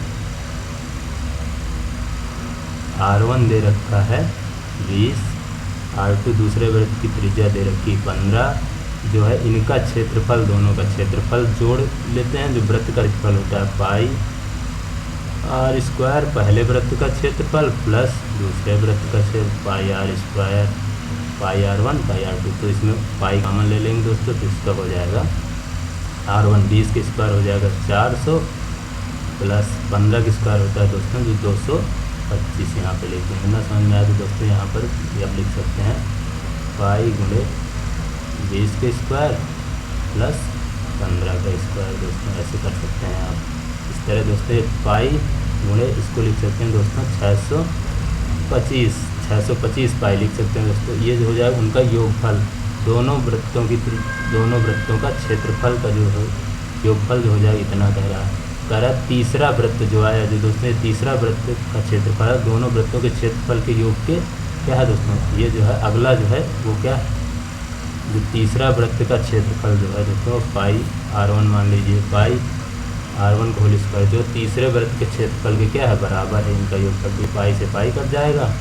R1 दे रखा है 20, R2 दूसरे वृत्त की त्रिज्या दे रखी 15, जो है इनका क्षेत्रफल, दोनों का क्षेत्रफल जोड़ लेते हैं। जो वृत्त का क्षेत्रफल होता है पाई r² पहले वृत्त का क्षेत्रफल प्लस दूसरे वृत्त का क्षेत्रफल पाई r², पाई r1 पाई r2। तो इसमें पाई कॉमन ले लेंगे दोस्तों, तो इसका हो जाएगा R1 20 के स्क्वायर हो जाएगा 400 प्लस 15 के स्क्वायर होता है दोस्तों जो 225। यहाँ पे लिख देंगे, ना समझ में आया तो दोस्तों यहाँ पर आप लिख सकते हैं पाई गुणे 20 के स्क्वायर प्लस 15 का स्क्वायर दोस्तों, ऐसे कर सकते हैं आप। इस तरह दोस्तों पाई गुणे इसको लिख सकते हैं दोस्तों 625 पाई लिख सकते हैं दोस्तों। ये जो हो जाएगा उनका योगफल, दोनों वृत्तों का क्षेत्रफल का जो है योगफल जो हो जाएगा इतना कह रहा। तीसरा वृत्त जो आया जो दोस्तों, तीसरा वृत्त का क्षेत्रफल है दोनों वृत्तों के क्षेत्रफल के योग के क्या है दोस्तों। ये जो है अगला जो है वो क्या, जो तीसरा वृत्त का क्षेत्रफल जो है दोस्तों पाई R1 मान लीजिए, पाई R1 होल स्क्वायर जो तीसरे वृत्त के क्षेत्रफल के क्या है बराबर है, इनका योगफल भी पाई से पाई कट जाएगा।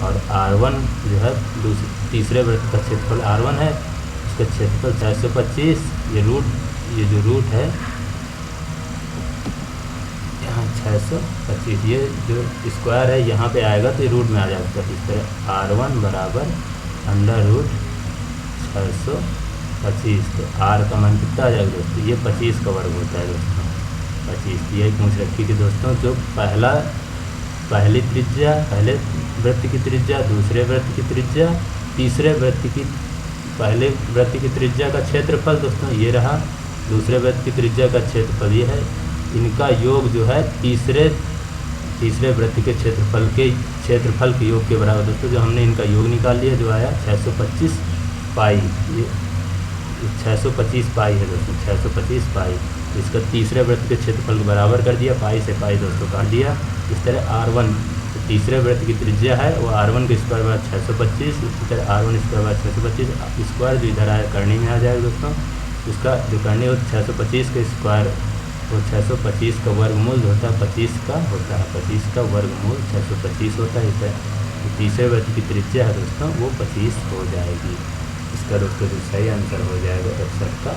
और R1 जो है तीसरे वृत्त का क्षेत्रफल R1 है, उसका क्षेत्रफल 625, ये जो रूट है यहाँ 625, ये जो स्क्वायर है यहाँ पे आएगा तो ये रूट में आ जाएगा। इस तरह R1 बराबर √625 25, तो आर का मान कितना आ जाएगा दोस्तों, ये 25 का वर्ग होता है दोस्तों, 25। यही पूछ रखी थी दोस्तों, जो पहली त्रिज्या, पहले वृत्त की त्रिज्या, दूसरे वृत्त की त्रिज्या, तीसरे वृत्त की, पहले वृत्त की त्रिज्या का क्षेत्रफल दोस्तों ये रहा, दूसरे वृत्त की त्रिज्या का क्षेत्रफल ये है, इनका योग जो है तीसरे वृत्त के क्षेत्रफल के योग के बराबर दोस्तों। जो हमने इनका योग निकाल लिया, जो आया 625 पाई, ये 625 पाई है दोस्तों, 625 पाई। इसका तीसरे वृत्त के क्षेत्रफल को बराबर कर दिया, पाई से पाई दोस्तों काट दिया। इस तरह R1 तो तीसरे वृत्त की त्रिज्या है वो R1 के स्क्वायर बार 625, इसी तरह R1 स्क्वायर बार 625 स्क्वायर जो इधर आया करनी में आ जाएगा दोस्तों। इसका जो करनी हो 625 के स्क्वायर, वो 625 का वर्गमूल होता है 25 का होता है, 25 का वर्गमूल 625 होता है। इसे तीसरे वृत्त की त्रिज्या है दोस्तों वो 25 हो जाएगी। इसका दोस्तों जो सही आंसर हो जाएगा 61 का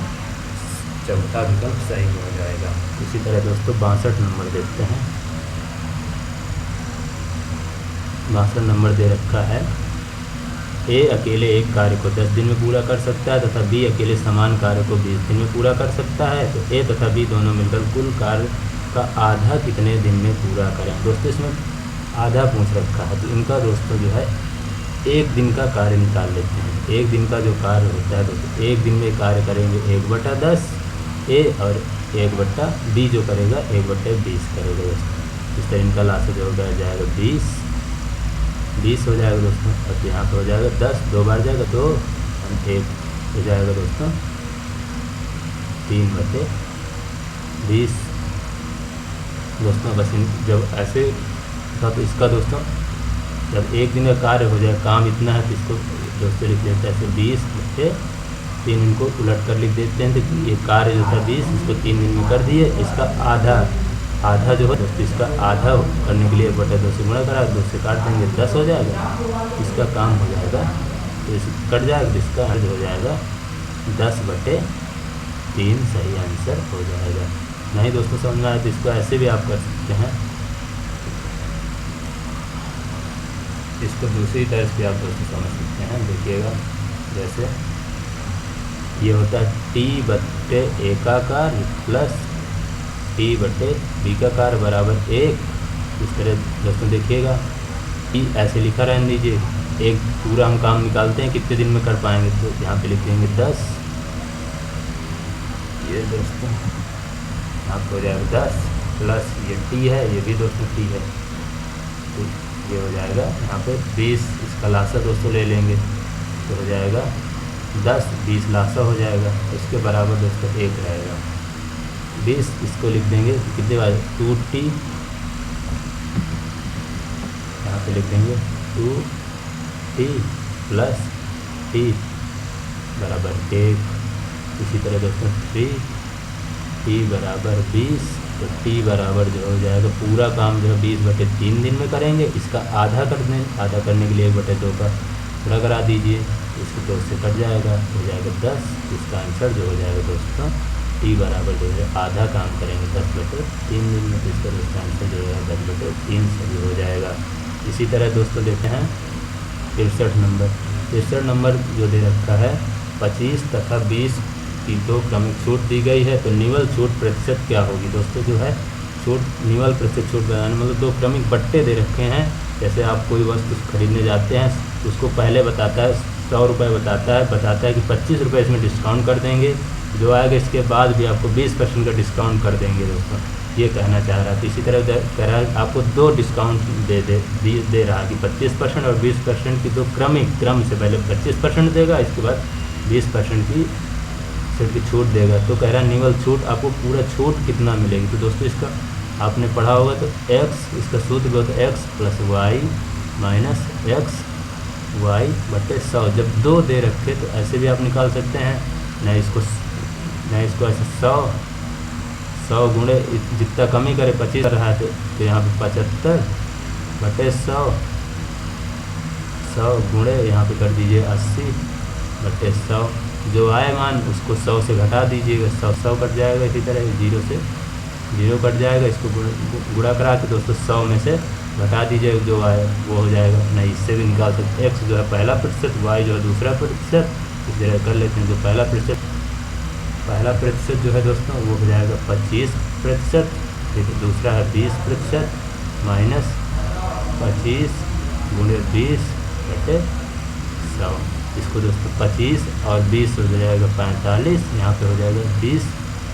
चौथा विकल्प सही हो जाएगा। इसी तरह दोस्तों 62 नंबर देखते हैं। 62 नंबर दे रखा है, ए अकेले एक कार्य को 10 दिन में पूरा कर सकता है तथा बी अकेले समान कार्य को 20 दिन में पूरा कर सकता है, तो ए तथा बी दोनों मिलकर कुल कार्य का आधा कितने दिन में पूरा करें। दोस्तों इसमें आधा पूछ रखा है, तो इनका दोस्तों जो है एक दिन का कार्य निकाल लेते हैं। एक दिन का जो कार्य होता है दोस्तों, एक दिन में कार्य करेंगे 1/10 ए और 1/b जो करेगा 1/20 करेगा दोस्तों। इस तरह इनका लास्ट जो हो जाएगा 20 हो जाएगा दोस्तों, और यहाँ पर हो जाएगा 10, 2 बार जाएगा तो 1 हो जाएगा दोस्तों, 3/20 दोस्तों। बस जब ऐसे था तो इसका दोस्तों जब एक दिन का कार्य हो जाए, काम इतना है तो इसको दोस्तों लिख लेते हैं ऐसे 20/3, इनको उलट कर लिख देते हैं। तो ये कार्य जो था 20, इसको 3 दिन में कर दिए। इसका आधा जो है दोस्तों, इसका आधा करने के लिए 1/2 से गुणा करा, 2 से काट देंगे 10 हो जाएगा, इसका काम हो जाएगा तो इस कट जाएगा, इसका अर्ज हो जाएगा 10/3 सही आंसर हो जाएगा। नहीं दोस्तों समझ में आया तो इसको ऐसे भी आप कर सकते हैं, इसको दूसरी तरह से आप दोस्तों समझ सकते हैं। देखिएगा जैसे ये होता है T/A का कार्य प्लस T/B का कार्य बराबर 1। इस तरह दोस्तों देखिएगा T ऐसे लिखा रहने दीजिए, एक पूरा हम काम निकालते हैं कितने दिन में कर पाएंगे, तो यहाँ पे लिख देंगे 10। ये दोस्तों यहाँ पर हो जाएगा 10 प्लस ये T है, ये भी दोस्तों T है, तो ये हो जाएगा यहाँ पे 20। इसका लासा दोस्तों ले लेंगे तो हो जाएगा 10, 20 लासा हो जाएगा, इसके बराबर दोस्तों 1 रहेगा। 20 इसको लिख देंगे कितने बार 2T, यहाँ पे लिख देंगे 2T प्लस T बराबर 1। इसी तरह दोस्तों 3T बराबर 20, तो T बराबर जो हो जाएगा पूरा काम जो है 20/3 दिन में करेंगे। इसका आधा करने के लिए 1/2 का पूरा करा दीजिए, इसको 2 से कट जाएगा, हो जाएगा 10। इसका आंसर जो हो जाएगा दोस्तों T बराबर जो है आधा काम करेंगे 10/3 दिन में, तो इसका दोस्तों आंसर जो है 10/3 सही हो जाएगा। इसी तरह दोस्तों देते हैं 63 नंबर। 63 नंबर जो दे रखा है 25 तथा 20 की 2 क्रमिक छूट दी गई है, तो निवल छूट प्रतिशत क्या होगी दोस्तों। जो है छूट निवल प्रतिशत छूट बनाने मतलब 2 क्रमिक बट्टे दे रखे हैं। जैसे आप कोई वस्तु खरीदने जाते हैं, उसको पहले बताता है 100 रुपये बताता है कि 25 रुपये इसमें डिस्काउंट कर देंगे, जो आएगा इसके बाद भी आपको 20% का डिस्काउंट कर देंगे दोस्तों, ये कहना चाह रहा था। इसी तरह कह रहा है आपको 2 डिस्काउंट दे रहा है कि 25% और 20% की 2 क्रम से पहले 25% देगा, इसके बाद 20% की की छूट देगा। तो कह रहा है निवल छूट आपको पूरा छूट कितना मिलेगी। तो दोस्तों इसका आपने पढ़ा होगा तो x, इसका सूत्र भी होता है x + y - x y/100। जब 2 दे रखे तो ऐसे भी आप निकाल सकते हैं, नहीं इसको ऐसे 100 गुणे जितना कमी करे 25 रहा है तो यहाँ पे 75/100, 100 गुणे यहाँ पे कर दीजिए 80/100। जो आए मान उसको 100 से घटा दीजिएगा, 100 कट जाएगा। इसी तरह 0 से 0 कट जाएगा, इसको गुणा करा के दोस्तों 100 में से घटा दीजिएगा, जो आए वो हो जाएगा। नहीं इससे भी निकाल सकते, x जो है पहला प्रतिशत, y जो है दूसरा प्रतिशत, इस जगह कर लेते हैं। तो पहला प्रतिशत जो है दोस्तों वो हो जाएगा 25%। फिर दूसरा है 20% माइनस 25 गुणे 20/100। इसको दोस्तों 25 और 20 हो जाएगा 45, यहाँ पे हो जाएगा 20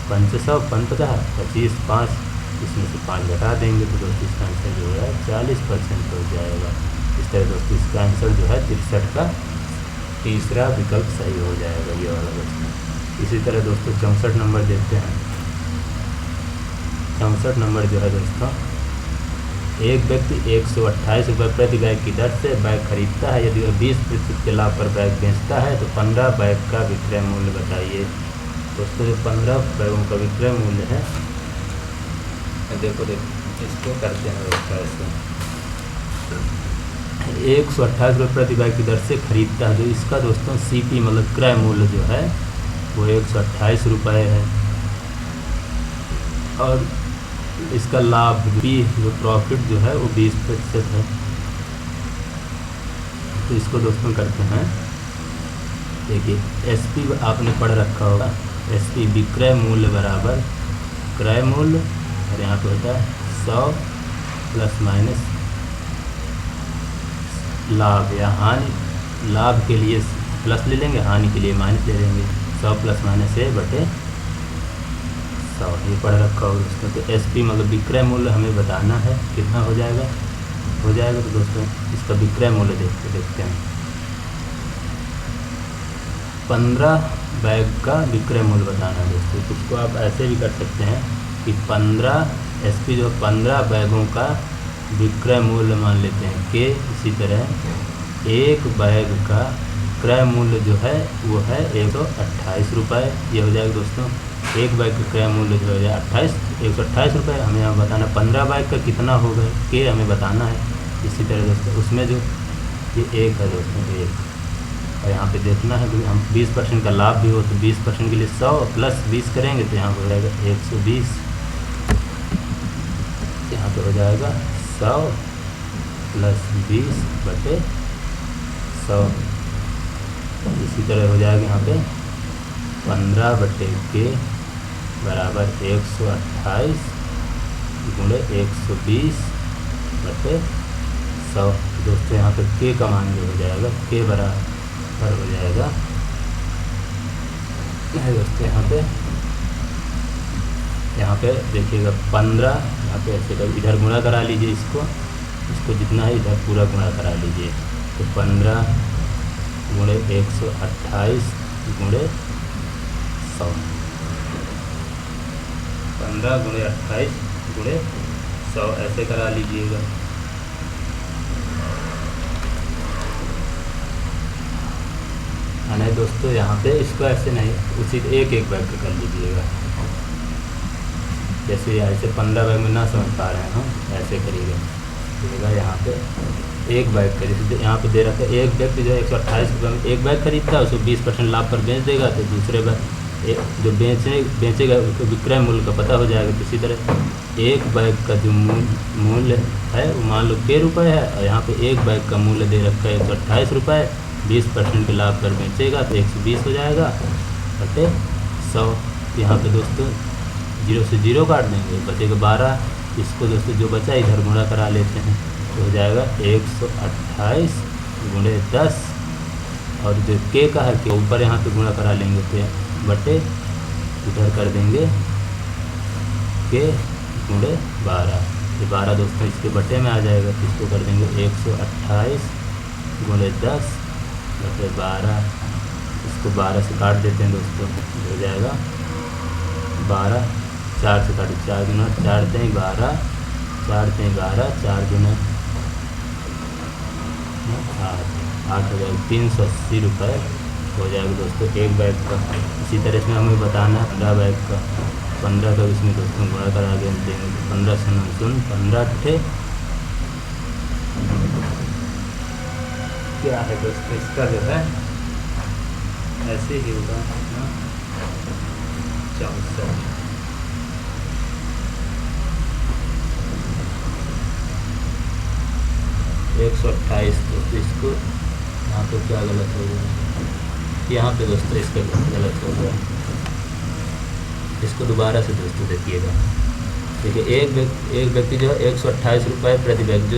5 100 50 25 5, इसमें से 5 घटा देंगे तो दोस्तों इसका आंसर जो है 40% हो जाएगा। इस तरह दोस्तों इसका आंसर जो है 63 का तीसरा विकल्प सही हो जाएगा, ये वाला दोस्तों। इसी तरह दोस्तों 64 नंबर देखते हैं। 64 नंबर जो है दोस्तों, एक व्यक्ति 128 रुपये प्रति बैग की दर से बैग खरीदता है। यदि वह 20% के लाभ पर बैग बेचता है तो 15 बैग का विक्रय मूल्य बताइए। दोस्तों जो 15 बैगों का विक्रय मूल्य है, देखो इसको करते हैं दोस्तों ऐसे। 128 रुपये प्रति बैग की दर से खरीदता है, तो इसका दोस्तों CP मतलब क्रय मूल्य जो है वो 128 रुपये है। और इसका लाभ भी जो प्रॉफिट जो है वो 20% है। तो इसको दोस्तों करते हैं, देखिए SP आपने पढ़ रखा होगा। SP विक्रय मूल्य बराबर क्रय मूल्य, और यहाँ पे होता है 100 प्लस माइनस लाभ या हानि। लाभ के लिए प्लस ले लेंगे, हानि के लिए माइनस ले लेंगे। 100 प्लस माइनस A/100 ये पढ़ रखा होगा दोस्तों। तो SP मतलब विक्रय मूल्य हमें बताना है, कितना हो जाएगा। तो दोस्तों इसका विक्रय मूल्य देखते हैं। 15 बैग का विक्रय मूल्य बताना है दोस्तों। इसको आप ऐसे भी कर सकते हैं कि 15 SP जो 15 बैगों का विक्रय मूल्य मान लेते हैं के। इसी तरह एक बैग का क्रय मूल्य जो है वो है 128 रुपये, ये हो जाएगा दोस्तों। एक बैग का क्रय मूल्य जो है 128 रुपये, हमें यहाँ बताना 15 बैग का कितना होगा के हमें बताना है। इसी तरह दोस्तों उसमें जो ये एक है दोस्तों, एक, और यहाँ पे देखना है कि हम 20% का लाभ भी हो तो 20% के लिए 100 प्लस 20 करेंगे तो यहाँ हो जाएगा 120। यहाँ पे हो जाएगा 100 प्लस 20/100। इसी तरह हो जाएगा यहाँ पे 15/के बराबर 128 गुणे 120/100। दोस्तों यहाँ पे के का मान जो हो जाएगा के बराबर हो जाएगा दोस्तों यहाँ पे देखिएगा 15, यहाँ पे ऐसे इधर गुणा करा लीजिए, इसको जितना है इधर पूरा गुणा करा लीजिए। तो 15 गुणे 128 गुणे 100, 15 गुणे 28 गुणे 100 ऐसे करा लीजिएगा। नहीं दोस्तों यहाँ पे इसको ऐसे नहीं, उसी एक बैग का कर लीजिएगा। जैसे ऐसे 15 बैग में ना समझ पा रहे हैं हम, ऐसे करिएगा। यहाँ पे एक बैग का, जैसे यहाँ पे दे रखा है एक व्यक्ति जो 128 रुपये में एक बैग खरीदता है, उसको 20% लाभ पर बेच देगा तो दूसरे बैग जो बेचेगा उसको विक्रय मूल्य का पता हो जाएगा। तो इसी तरह एक बैग का जो मूल्य है वो मान लो के रुपये है, और यहाँ पे एक बैग का मूल्य दे रखा है 128 रुपये। 20% के लाभ पर बेचेगा तो 120 हो जाएगा बटे 100। यहाँ पे दोस्तों 0 से 0 काट देंगे, बचेगा 12। इसको दोस्तों जो बचा इधर गुणा करा लेते हैं तो हो जाएगा 128 गुणे 10, और जो के का है के ऊपर यहाँ पे गुणा करा लेंगे तो बटे इधर कर देंगे के गुणे 12। ये 12 दोस्तों इसके बटे में आ जाएगा, तो इसको कर देंगे 128 गुणे 10 बटे 12। इसको 12 से काट देते हैं दोस्तों, हो जाएगा 12, 4 से काटे 4 गुना 4 दें 12, 4 दें 12, 4 गुना 8 हो जाएगा 380 रुपये हो जाएगा दोस्तों एक बैग का। इसी तरह से हमें बताना है 15 बैग का, 15 का इसमें दोस्तों गुणा करा के देंगे। 15 से 15 अट्ठे क्या है दोस्तों, इसका जो है ऐसे ही होगा 64। 128 दोस्तों, इसको यहाँ पे क्या गलत हो गया, यहाँ पे दोस्तों इसका गलत हो गया, इसको दोबारा से दोस्तों देखिएगा। देखिए एक व्यक्ति जो है 128 रुपये प्रति बैग, जो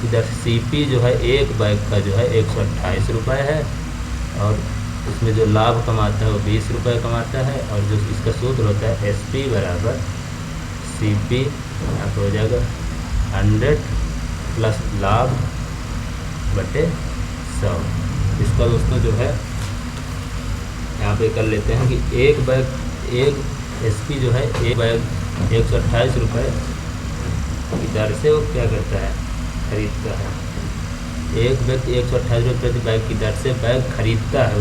इधर CP जो है एक बैग का जो है 128 रुपये है, और इसमें जो लाभ कमाता है वो 20 रुपये कमाता है, और जो इसका सूत्र होता है SP बराबर CP, यहाँ पर हो जाएगा 100 प्लस लाभ बटे 100। इसका दोस्तों जो है यहाँ पे कर लेते हैं कि एक बैग एक SP जो है एक बैग 128 रुपये की दर से वो क्या करता है, खरीदता है। एक व्यक्ति 128 रुपये प्रति बैग की दर से बैग खरीदता है,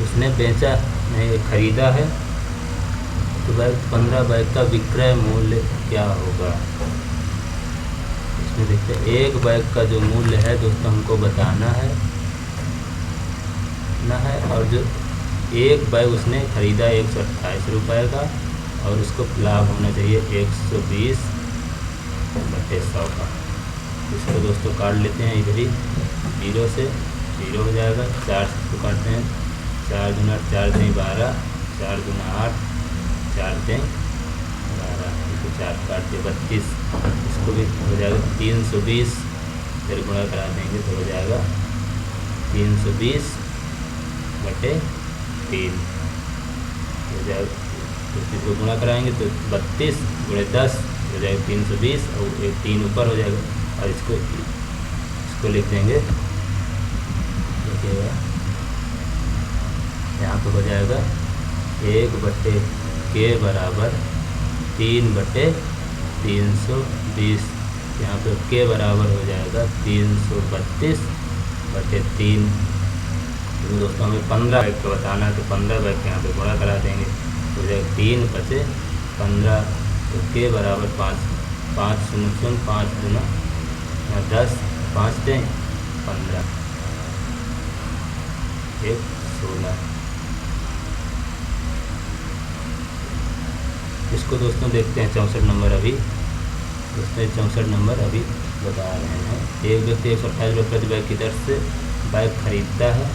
उसने बेचा नहीं खरीदा है, तो बैग 15 बैग का विक्रय मूल्य क्या होगा। इसमें देखते हैं एक बैग का जो मूल्य है दोस्तों हमको बताना है और जो एक बैग उसने खरीदा 128 रुपये का, और उसको लाभ होना चाहिए 120 बटे 100 का। इसको दोस्तों काट लेते हैं इधर ही, 0 से 0 हो जाएगा, 4 से इसको काटते हैं, 4 दूना 4 दें 12, 4 दूना 8, 4 दें 12, इसको 4 काट दिए 32, इसको भी हो जाएगा 320, फिर गुणा करा देंगे तो हो जाएगा 320 बटे 3 हो जाएगा। तो इसको गुणा कराएंगे तो 32 गुणे 10 हो जाएगा 320, और एक 3 ऊपर हो जाएगा, और इसको लिख देंगे, देखिएगा यहाँ पे हो जाएगा 1 बटे के बराबर 3 बटे 320, यहाँ पे के बराबर हो जाएगा 332 बटे 3। तो दोस्तों हमें 15 बैग का बताना है, तो 15 बैग के यहाँ पे गुणा करा देंगे, हो जाएगा 3 बचे 15, तो के बराबर 5, 5 शून्य शून्य 5 दूना 10, 5 दें 15, 1 16। इसको दोस्तों देखते हैं 64 नंबर, अभी दोस्तों 64 नंबर अभी बता रहे हैं। एक व्यक्ति 128 रुपये प्रति बैग की दर से बैग खरीदता है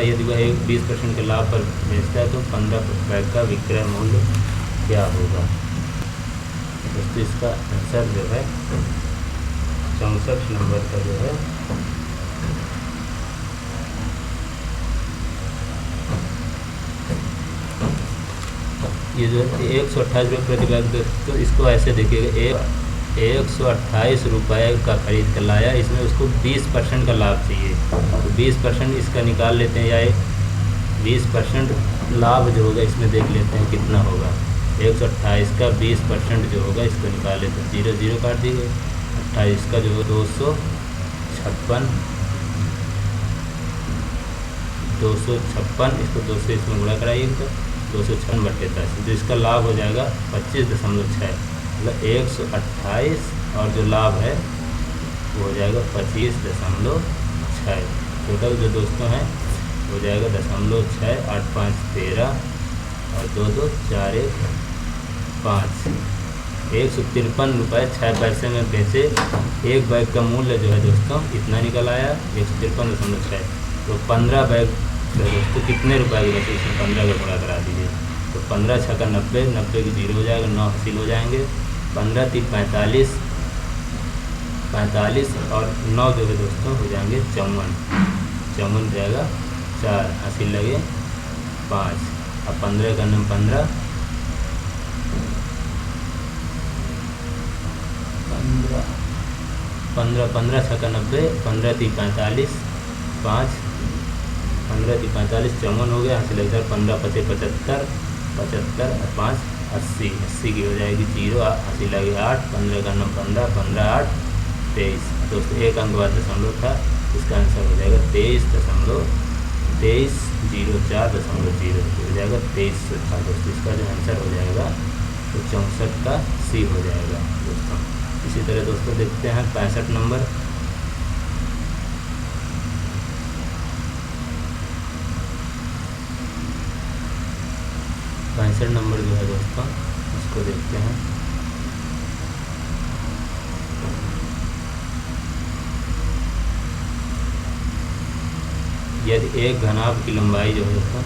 यदि वह 20% के लाभ पर बेचता है तो 15 बैग का विक्रय मूल्य क्या होगा। दोस्तों इसका आंसर जो है 64 नंबर का जो है ये जो है 128 रुपये प्रति बैग, तो इसको ऐसे देखिएगा, 128 रुपये का खरीद कर लाया, इसमें उसको 20% का लाभ चाहिए, तो 20% इसका निकाल लेते हैं, या 20% लाभ जो होगा इसमें देख लेते हैं कितना होगा। 128 का 20% जो होगा इसको निकाल लेते हैं, 0 0 काट दिए, 28 का जो है 256, इसको 2 से इसमें गुणा कराइएगा, 256 बटे 10, तो इसका लाभ हो जाएगा 25.6, मतलब 128 और जो लाभ है वो हो जाएगा 25.6। टोटल जो दोस्तों है हो जाएगा 0.6, 8 5 13, और 2 2 4 1 5, 153 रुपये 6 पैसे में बेचे। एक बैग का मूल्य जो है दोस्तों इतना निकल आया 153.6। तो 15 बैग दोस्तों कितने रुपए के बचे, इसमें 15 का गुणा करा दीजिए, तो 15 6 का 90, 90 की 0 हो जाएगा, 9 हासिल हो जाएंगे, 15 3 45, 45 और 9 जो है दोस्तों हो जाएंगे 54, 54 जाएगा 4 हासिल लगे 5, अब 15 का नाम 15, 15 6 का 90, 15 3 45, 5 15 3 45, 54 हो गया, हासिल लगे 15 5 75, 75 और 5 80, 80 की हो जाएगी 0, हासिल लगे 8, 15 का नाम 15, 15 8 23। दोस्तों एक अंक बाद दशमलव था, इसका आंसर हो जाएगा 23.04.0 हो जाएगा 2304। दोस्तों इसका जो आंसर हो जाएगा तो 64 का C हो जाएगा दोस्तों। इसी तरह दोस्तों देखते हैं 65 नंबर। नंबर जो है दोस्तों इसको देखते हैं। यदि एक घनाभ की लंबाई जो है दोस्तों,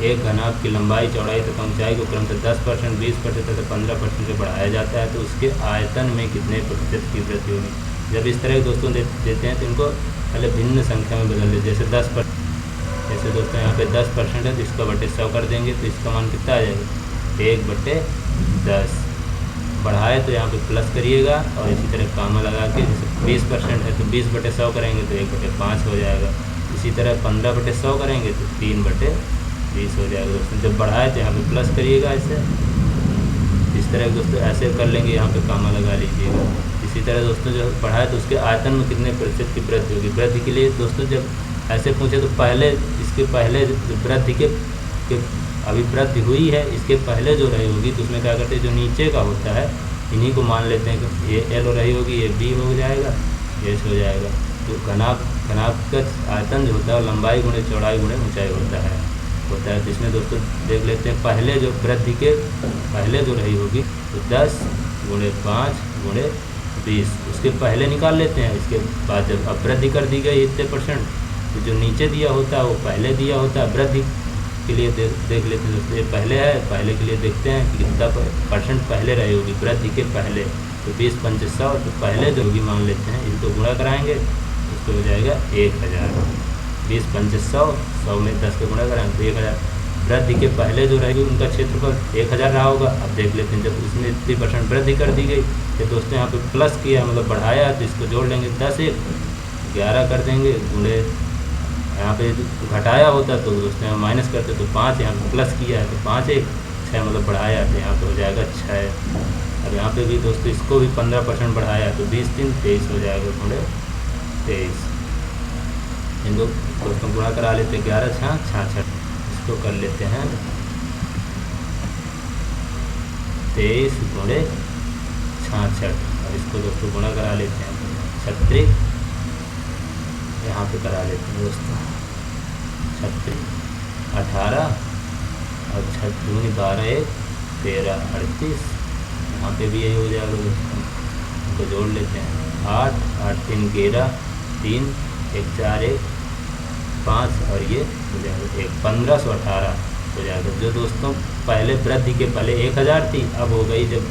एक घनाभ की लंबाई, चौड़ाई तथा ऊंचाई को क्रमशः 10%, 20% तथा 15% से बढ़ाया जाता है तो उसके आयतन में कितने प्रतिशत की वृद्धि होगी। जब इस तरह दोस्तों देते हैं तो इनको पहले भिन्न संख्या में बदल देते, जैसे 10%, जैसे दोस्तों यहाँ पे 10% है तो इसका बटे 100 कर देंगे तो इसका मान कितना आ जाएगा, 1/10। बढ़ाए तो यहाँ पे प्लस करिएगा और इसी तरह कामा लगा के, जैसे 20% है तो 20/100 करेंगे तो 1/5 हो जाएगा। इसी तरह 15/100 करेंगे तो 3/20 हो जाएगा दोस्तों। जब बढ़ाए तो यहाँ पे प्लस करिएगा ऐसे, इस तरह दोस्तों ऐसे कर लेंगे, यहाँ पे कामा लगा लीजिएगा। इसी तरह दोस्तों जो बढ़ाए तो उसके आयतन में कितने प्रतिशत की वृद्धि होगी। वृद्धि के लिए दोस्तों जब ऐसे पूछे तो पहले, इसके पहले वृद्धि के अभी वृद्धि हुई है, इसके पहले जो रही होगी तो उसमें क्या करते हैं, जो नीचे का होता है इन्हीं को मान लेते हैं कि ये एल हो रही होगी, ये बी हो जाएगा, ये एस हो जाएगा। तो घनाभ का आयतन जो होता है लंबाई गुणे चौड़ाई गुणे ऊंचाई होता है। तो इसमें दोस्तों देख लेते हैं, पहले जो वृद्धि के पहले जो रही होगी तो 10 × 5 × 20, उसके पहले निकाल लेते हैं। इसके बाद जब अब वृद्धि कर दी गई इतने %, तो जो नीचे दिया होता है वो पहले दिया होता है। वृद्धि के लिए देख लेते हैं दोस्तों, ये पहले है, पहले के लिए देखते हैं कि कितना % पहले रही होगी वृद्धि के पहले। तो 20 × 5 = 100, तो पहले जो होगी मान लेते हैं, इनको गुणा कराएंगे उसको हो जाएगा 1000। 20 × 5 = 100, 100 में 10 का गुणा कराएंगे तो 1000। वृद्धि के पहले जो रहेगी उनका क्षेत्रफल 1000 रहा होगा। अब देख लेते हैं, जब उसमें इतनी % वृद्धि कर दी गई तो दोस्तों यहाँ पे प्लस किया, मतलब बढ़ाया, तो इसको जोड़ लेंगे, 10 × 1 11 कर देंगे, गुणे यहाँ पे घटाया होता तो दोस्तों यहाँ माइनस करते तो 5, यहाँ पे प्लस किया है तो 5 × 1 = 6, मतलब बढ़ाया तो यहाँ पे हो जाएगा 6। अब यहाँ पे भी दोस्तों इसको भी 15% बढ़ाया तो 20 × 3 = 23 हो जाएगा, गुणे 23। इनको दोस्तों गुणा करा लेते हैं, 11 × 6 = 66, इसको कर लेते हैं 23 × 66, और इसको दोस्तों गुणा करा लेते हैं 36, यहाँ पे करा लेते हैं दोस्तों 36 18 और 6 × 12 = 13 38, यहाँ पे भी यही हो जाएगा दोस्तों। इनको जोड़ लेते हैं 8 8 × 3 = 11, 3 1 4 1 5, और ये हो जाएगा 1518 हो जाएगा। जो दोस्तों पहले वृद्धि के पहले 1000 थी, अब हो गई जब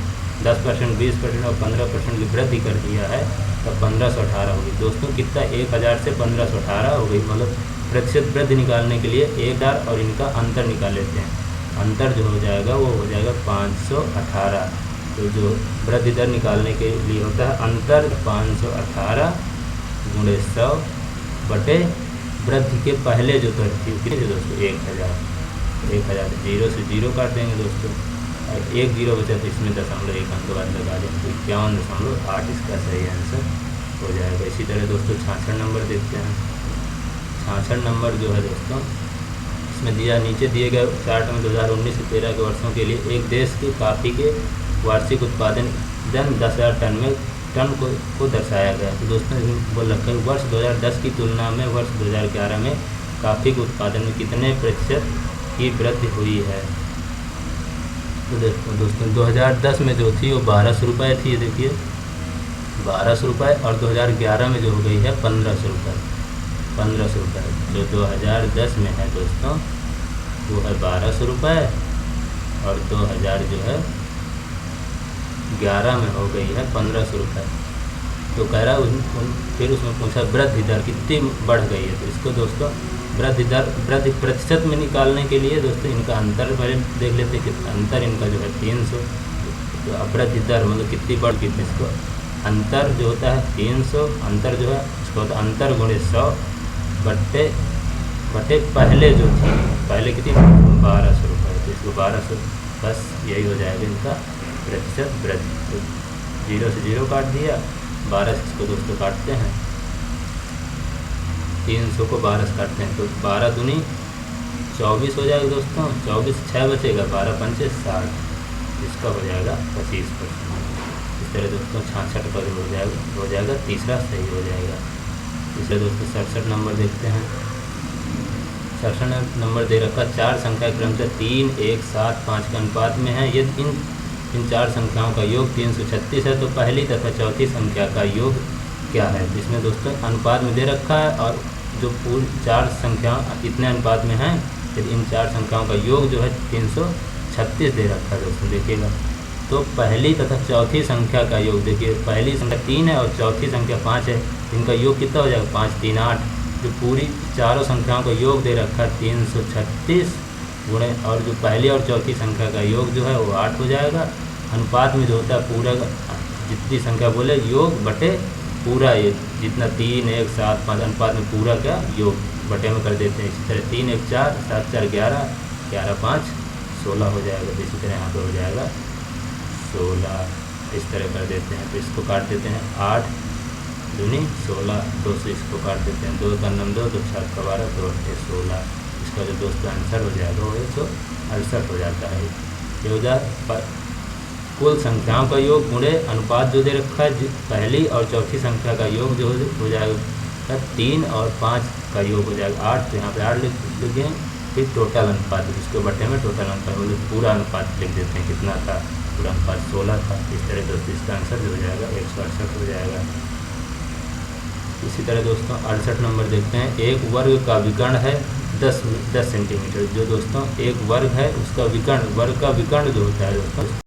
10%, 20% और 15% की वृद्धि कर दिया है तब 1518 होगी। दोस्तों कितना, 1000 से 1518 हो गई, मतलब प्रतिशत वृद्धि निकालने के लिए 1000 और इनका अंतर निकाल लेते हैं। अंतर जो हो जाएगा वो हो जाएगा 518। तो जो वृद्धि दर निकालने के लिए होता है अंतर 518 × 100 बटे वृद्धि के पहले जो दर थी कितनी दोस्तों, 1000। 1000 0 से 0 काट देंगे दोस्तों, और 1 0 बचा तो इसमें 0.1 अंक बाद लगा दें तो 51.8 इसका सही आंसर हो जाएगा। इसी तरह दोस्तों 66 नंबर देखते हैं। 66 नंबर जो है दोस्तों, इसमें दिया, नीचे दिए गए चार्ट में 2019 से 13 के वर्षों के लिए एक देश की कॉफ़ी के वार्षिक उत्पादन 10,000 टन को दर्शाया गया। तो दोस्तों बोल रखा है वर्ष 2010 की तुलना में वर्ष 2011 में कॉफ़ी के उत्पादन में कितने % की वृद्धि हुई है। तो दोस्तों 2010 में जो थी वो 1200 रुपये थी, देखिए 1200 रुपये, और 2011 में जो हो गई है 1500 रुपये। 1500 रुपये जो 2010 में है दोस्तों वो है 1200 रुपये, और 2000 जो है 11 में हो गई है 1500 रुपये। तो कह रहा है फिर उसमें पूछा वृद्धि दर कितनी बढ़ गई है। तो इसको दोस्तों वृद्धि प्रतिशत में निकालने के लिए दोस्तों इनका अंतर पहले देख लेते हैं कि अंतर इनका जो है 300। तो वृद्धि दर मतलब कितनी बढ़, कितनी, इसको अंतर जो होता है 300, अंतर जो है उसको होता है अंतर × 100 बटे पहले जो थी, पहले कितनी 1200 रुपये, तो इसको 1200, बस यही हो जाएगा इनका प्रतिशत वृद्धि। तो 0 से 0 काट दिया, 12 से इसको दोस्तों काटते हैं, 300 को 12 से काटते हैं तो 12 दूनी 24 हो जाएगा दोस्तों, 24 6 बचेगा, 12 × 5 = 60, इसका हो जाएगा 25%। इस तरह दोस्तों 66 पर हो जाएगा, तीसरा सही हो जाएगा। इसलिए दोस्तों 67 नंबर देखते हैं। 67 नंबर दे रखा 4 संख्या क्रमशः 3, 1, 7, 5 के अनुपात में है। यदि इन 4 संख्याओं का योग 336 है तो पहली तथा चौथी संख्या का योग क्या है। जिसमें दोस्तों अनुपात में दे रखा है और जो पूरी 4 संख्या इतने अनुपात में हैं, फिर इन 4 संख्याओं का योग जो है 336 दे रखा है दोस्तों। देखिएगा तो पहली तथा चौथी संख्या का योग देखिए, पहली संख्या 3 है और चौथी संख्या 5 है, इनका योग कितना हो जाएगा 5 3 8। जो पूरी चारों संख्याओं का योग दे रखा है 336 गुणे, और जो पहली और चौथी संख्या का योग जो है वो 8 हो जाएगा। अनुपात में जो होता है पूरा जितनी संख्या बोले योग बटे पूरा, ये जितना 3 1 7 5 अनुपात में पूरा का योग बटे में कर देते हैं। इसी तरह 3 1 4 7 4 11 11 5 16 हो जाएगा। तो इसी तरह यहाँ पर हो जाएगा 16, इस तरह कर देते हैं। तो इसको काट देते हैं 8 दूनी 16, 2 से इसको काट देते हैं, 2 का 9 2 2 7 का 12 2 8 16। इसका जो दोस्तों आंसर हो जाएगा वो 168 हो जाता है। ये हो जाए कुल संख्याओं का योग गुणे अनुपात जो दे रखा है पहली और चौथी संख्या का योग जो हो जाएगा 3 और 5 का योग हो जाएगा 8। तो यहाँ पे 8 लिखे, फिर टोटल अनुपात इसके बटे में टोटल अनुपात बोले पूरा अनुपात लिख देते हैं, कितना था पूरा अनुपात 16 था। इस तरह दोस्तों इसका आंसर जो हो जाएगा 168 हो जाएगा। इसी तरह दोस्तों 68 नंबर देखते हैं। एक वर्ग का विकर्ण है 10 सेंटीमीटर। जो दोस्तों एक वर्ग है उसका विकर्ण, वर्ग का विकर्ण जो होता है दोस्तों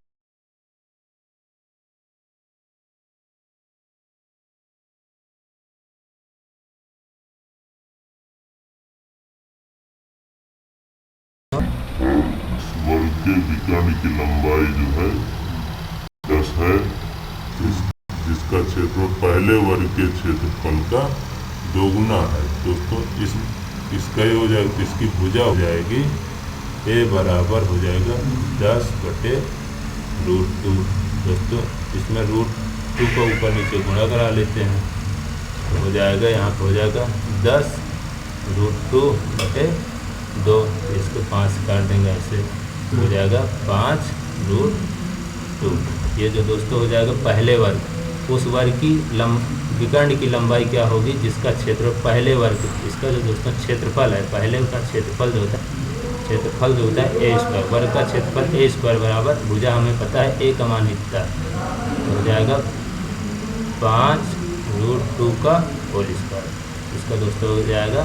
वर्ग के विकर्ण की लंबाई जो है 10 है, जिसका क्षेत्रफल पहले वर्ग के क्षेत्रफल का दोगुना है। दोस्तों इसका ये हो जाएगा, इसकी भुजा हो जाएगी a बराबर हो जाएगा 10 बटे √2। दोस्तों इसमें √2 को ऊपर नीचे गुणा करा लेते हैं, तो हो जाएगा यहाँ पर हो जाएगा 10 √2 बटे 2। इसको 5 काट देंगे, ऐसे हो जाएगा 5 √2। ये जो दोस्तों हो जाएगा पहले वर्ग, उस वर्ग की विकर्ण की लंबाई क्या होगी जिसका क्षेत्र पहले वर्ग, इसका जो दोस्तों क्षेत्रफल है पहले का क्षेत्रफल जो होता है, क्षेत्रफल जो होता है a², वर्ग का क्षेत्रफल a² बराबर भुजा हमें पता है a का मान इतना, तो हो जाएगा 5 √2 का होल स्क्वायर। इसका दोस्तों हो जाएगा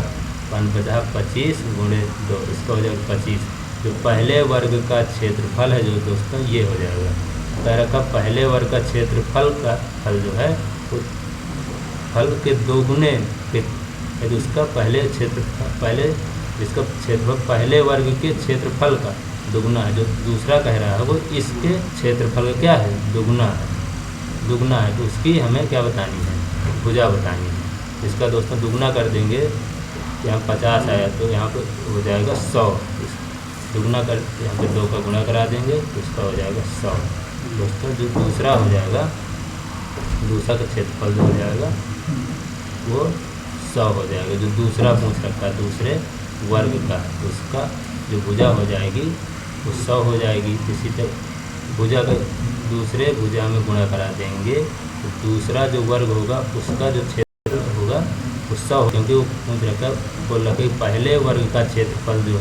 5 25 गुणे 2, इसका हो जाएगा 25। जो पहले वर्ग का क्षेत्रफल है जो दोस्तों ये हो जाएगा, कह रखा पहले वर्ग का क्षेत्रफल का फल जो है उस फल के दोगुने यदि उसका पहले जिसका क्षेत्रफल पहले वर्ग के क्षेत्रफल का दुगुना है, जो दूसरा कह रहा है वो इसके क्षेत्रफल का क्या है दुगुना है, तो उसकी हमें क्या बतानी है, भुजा बतानी है। इसका दोस्तों दुगुना कर देंगे, यहाँ 50 आया तो यहाँ पर हो जाएगा 100, दुगुना कर यहाँ पे 2 का गुणा करा देंगे तो इसका हो जाएगा 100। दोस्तों जो दूसरा हो जाएगा, दूसरा का क्षेत्रफल जो हो जाएगा वो 100 हो जाएगा। जो दूसरा पूछ रखा है दूसरे वर्ग का, उसका जो भुजा हो जाएगी वो 100 हो जाएगी। इसी तरह भुजा का दूसरे भुजा में गुणा करा देंगे तो दूसरा जो वर्ग होगा उसका जो क्षेत्र होगा वो 100, क्योंकि वो पूछ रखा बोल रखा पहले वर्ग का क्षेत्रफल जो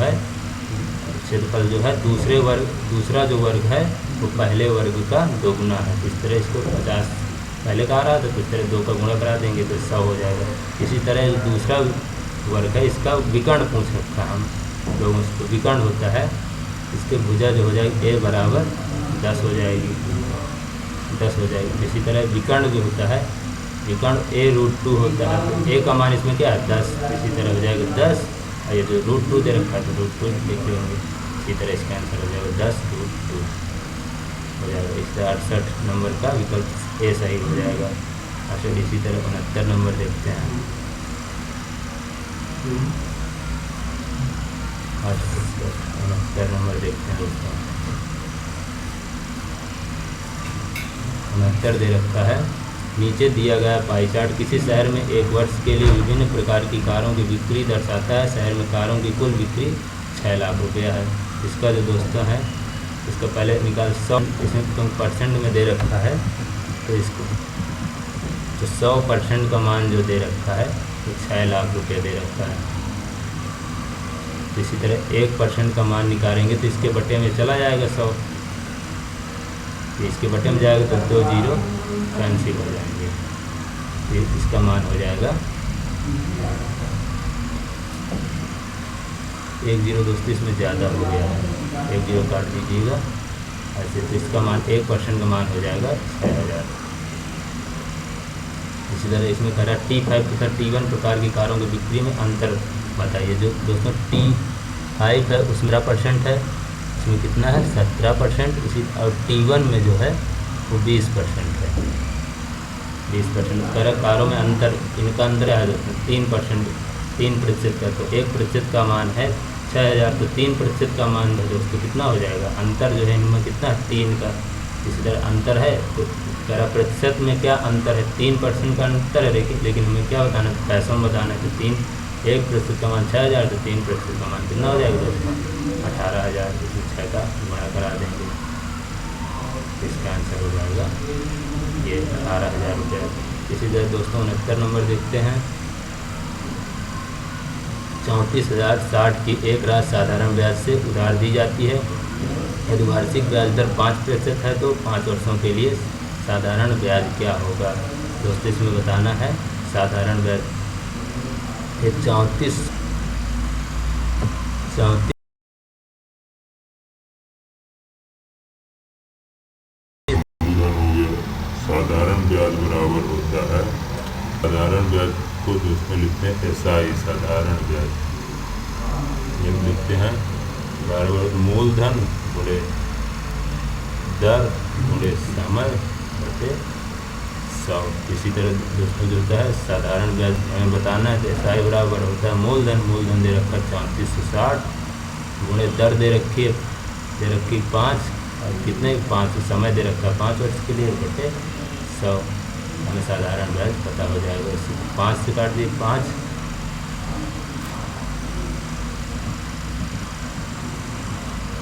है दूसरा जो वर्ग है वो पहले वर्ग का दोगुना है। इस तरह इसको 50 पहले का आ रहा था तो इस तरह 2 का गुणा करा देंगे तो 100 हो जाएगा। इसी तरह जो दूसरा वर्ग है इसका विकर्ण पूछ रखा है हम लोगों से, विकर्ण होता है इसके भुजा जो हो जाएगी a बराबर 10 हो जाएगी, 10 हो जाएगी। इसी तरह विकर्ण जो होता है विकर्ण a√2 होता है, तो a का मान इसमें क्या है 10, इसी तरह हो जाएगा 10, और ये जो √2 दे रखा है तो √2 लिख लेंगे। इसी तरह इसका आंसर हो जाएगा 10 √2 हो जाएगा। इससे 68 नंबर का विकल्प ए सही हो जाएगा। अच्छा इसी तरह 69 नंबर देखते हैं। 69 नंबर देखते हैं दोस्तों। 69 दे रखा है, नीचे दिया गया पाई चार्ट किसी शहर में एक वर्ष के लिए विभिन्न प्रकार की कारों की बिक्री दर्शाता है। शहर में कारों की कुल बिक्री 6 लाख रुपया है। इसका जो दोस्तों है इसका पहले निकाल 100, इसमें परसेंट में दे रखा है तो इसको तो 100% का मान जो दे रखा है तो 6 लाख रुपये दे रखा है। तो इसी तरह 1% का मान निकालेंगे तो इसके बटे में चला जाएगा 100, इसके बटे में जाएगा तो 2 जीरो कैंसिल हो जाएंगे, इसका मान हो जाएगा एक जीरो दोस्तों इसमें ज़्यादा हो गया है, एक जीरो काट दीजिएगा ऐसे। तो इसका मान 1% का मान हो जाएगा 6000। इसी तरह इसमें कह रहा है T5 तथा T1 प्रकार की कारों की बिक्री में अंतर बताइए। जो दोस्तों T5 है उसमें 17% है, इसमें कितना है 17%। इसी और T1 में जो है वो 20% है, 20%। कह रहा कारों में अंतर, इनका अंतर है दोस्तों 3% का। तो 1% का मान है 6000, तो 3% का मान है दोस्तों कितना हो जाएगा, अंतर जो है इनमें कितना है 3 का। इसी तरह अंतर है तो कह रहा प्रतिशत में क्या अंतर है, 3% का अंतर है। लेकिन हमें क्या बताना है, पैसों में बताना है। तो 1% का मान 6000, तो 3% का मान कितना हो जाएगा दोस्तों 18000। इसमें 6 का गुणा करा देंगे, इसका आंसर हो जाएगा ये 18000 रुपये। इसी तरह दोस्तों 69 नंबर देखते हैं। 34,060 की एक राशि साधारण ब्याज से उधार दी जाती है। यदि वार्षिक ब्याज दर 5% है तो 5 वर्षों के लिए साधारण ब्याज क्या होगा। दोस्तों इसमें बताना है साधारण ब्याज 34 साधारण ब्याज बराबर होता है, साधारण ब्याज को दोस्तों लिखते हैं SI साधारण ब्याज। ये लिखते हैं बराबर मूलधन गुणे दर गुणे समय बटे 100। इसी तरह दोस्तों जो होता है साधारण ब्याज हमें बताना है तो SI बराबर होता है मूलधन दे रखा 3460 गुणे दर दे रखी 5 और कितने 5 समय दे रखा 5 वर्ष के लिए बटे 100। हमें साधारण ब्याज पता हो जाएगा। इसी 5 से काट दिए 5,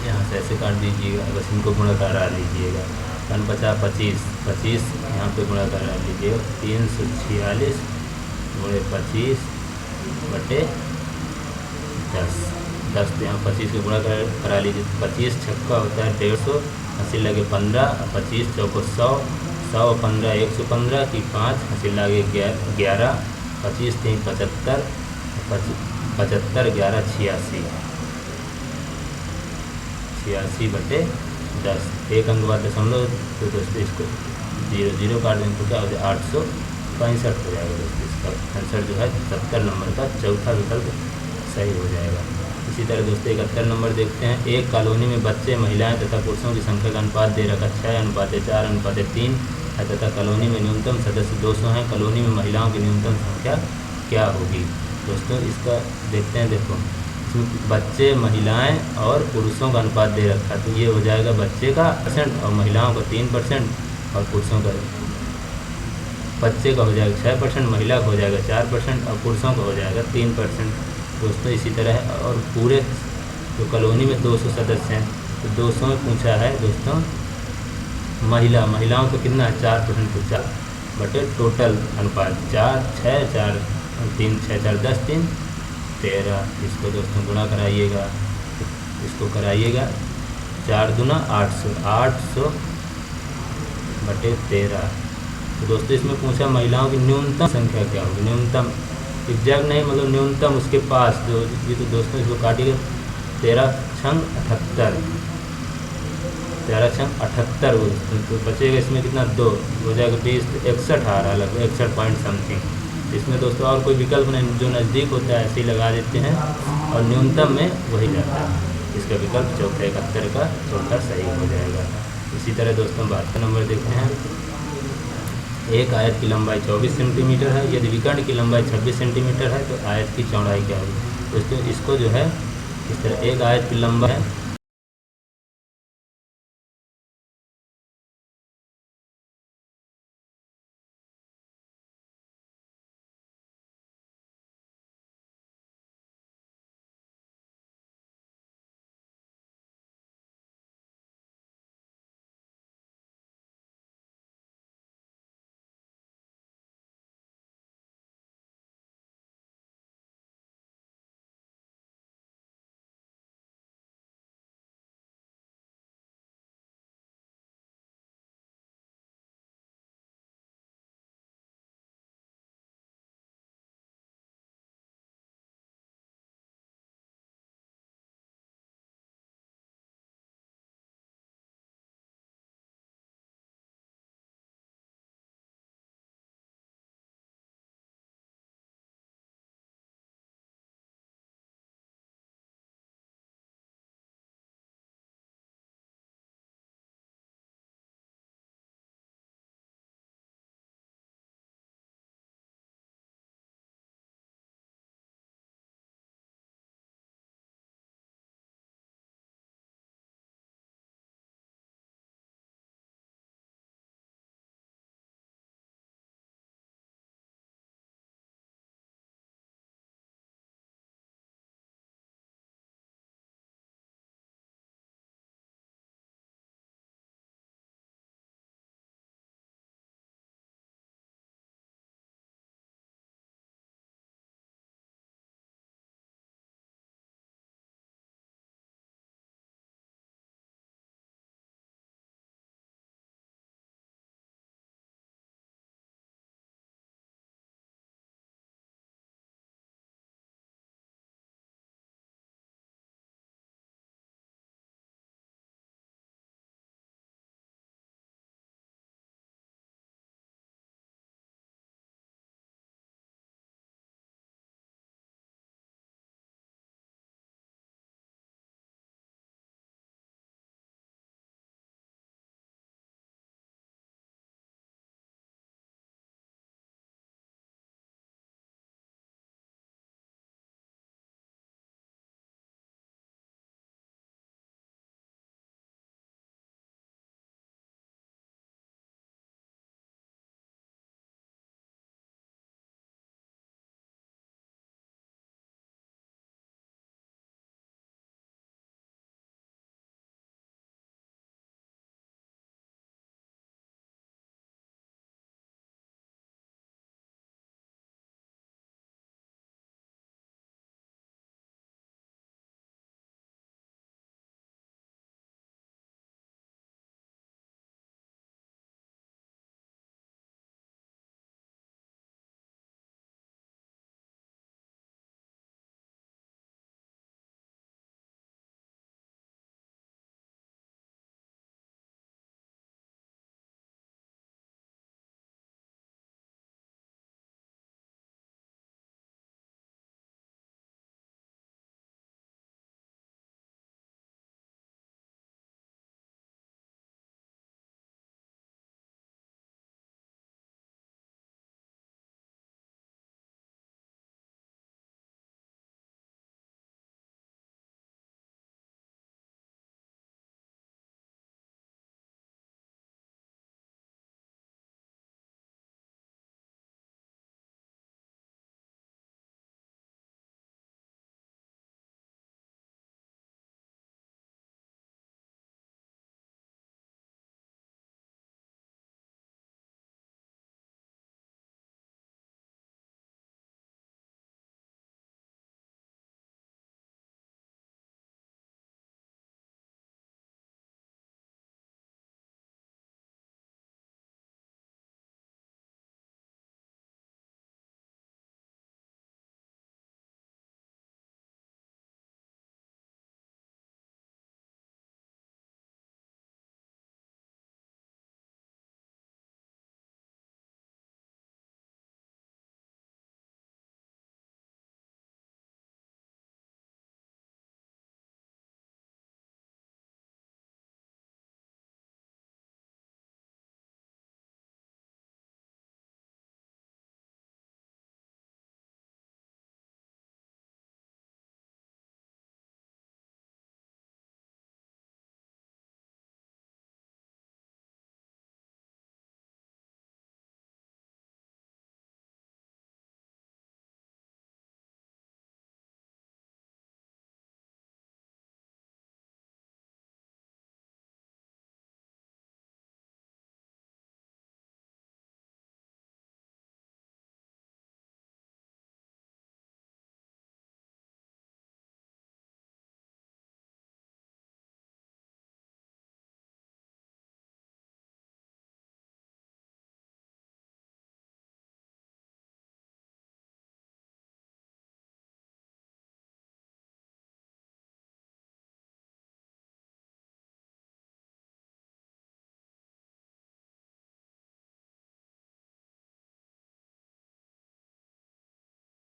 यहाँ से ऐसे काट दीजिएगा, बस इनको गुणा करा लीजिएगा। 25 यहाँ पे गुणा करा लीजिएगा 346 गुणे 25 बटे 10 तो यहाँ 25 के गुणा करा लीजिए। 25 छक्का होता है 150, 80 लगे 15, 25 चौको 100, 100 15 115 की 5, 80 लगे 11, 25 3 75, 75 11 86 बटे 10। एक अंक बाद दशमलव, तो दोस्तों इसको 0 काट देंगे तो क्या हो जाएगा 865 हो जाएगा। दोस्तों इसका आंसर जो है 70 नंबर का चौथा विकल्प सही हो जाएगा। इसी तरह दोस्तों 71 नंबर देखते हैं। एक कॉलोनी में बच्चे, महिलाएं तथा पुरुषों की संख्या का अनुपात दे रखा 6:4:3 है तथा कॉलोनी में न्यूनतम सदस्य 200 हैं। कॉलोनी में महिलाओं की न्यूनतम संख्या क्या होगी। दोस्तों इसका देखते हैं। देखो इसमें बच्चे, महिलाएं और पुरुषों का अनुपात दे रखा, तो ये हो जाएगा बच्चे का % और महिलाओं का 3% और पुरुषों का, बच्चे का हो जाएगा 6%, महिला का हो जाएगा 4% और पुरुषों का हो जाएगा 3%। दोस्तों इसी तरह और पूरे तो कॉलोनी में 200 सदस्य हैं, तो 200 में पूछा है दोस्तों महिलाओं का कितना है 4% पूछा बटे टोटल अनुपात 4 6 4 3 6 4 10 3 13। इसको दोस्तों गुणा कराइएगा, इसको कराइएगा 4 दूना 800 बटे 13। तो दोस्तों इसमें पूछा महिलाओं की न्यूनतम संख्या क्या होगी। न्यूनतम एग्जैक्ट नहीं, मतलब न्यूनतम उसके पास जो ये, तो दोस्तों इसको काटिएगा 13 छंग 78, 13 छंग 78 तो बचेगा इसमें कितना 2 हो जाएगा 20, तो 61 आ रहा है लगभग 61 पॉइंट समथिंग। इसमें दोस्तों और कोई विकल्प नहीं, जो नज़दीक होता है ऐसे ही लगा देते हैं और न्यूनतम में वही जाता है। इसका विकल्प चौथा 71 का चौथा सही हो जाएगा। इसी तरह दोस्तों 72 नंबर देखते हैं। एक आयत की लंबाई 24 सेंटीमीटर है। यदि विकर्ण की लंबाई 26 सेंटीमीटर है तो आयत की चौड़ाई क्या होगी। दोस्तों इसको जो है इस तरह एक आयत की लंबाई है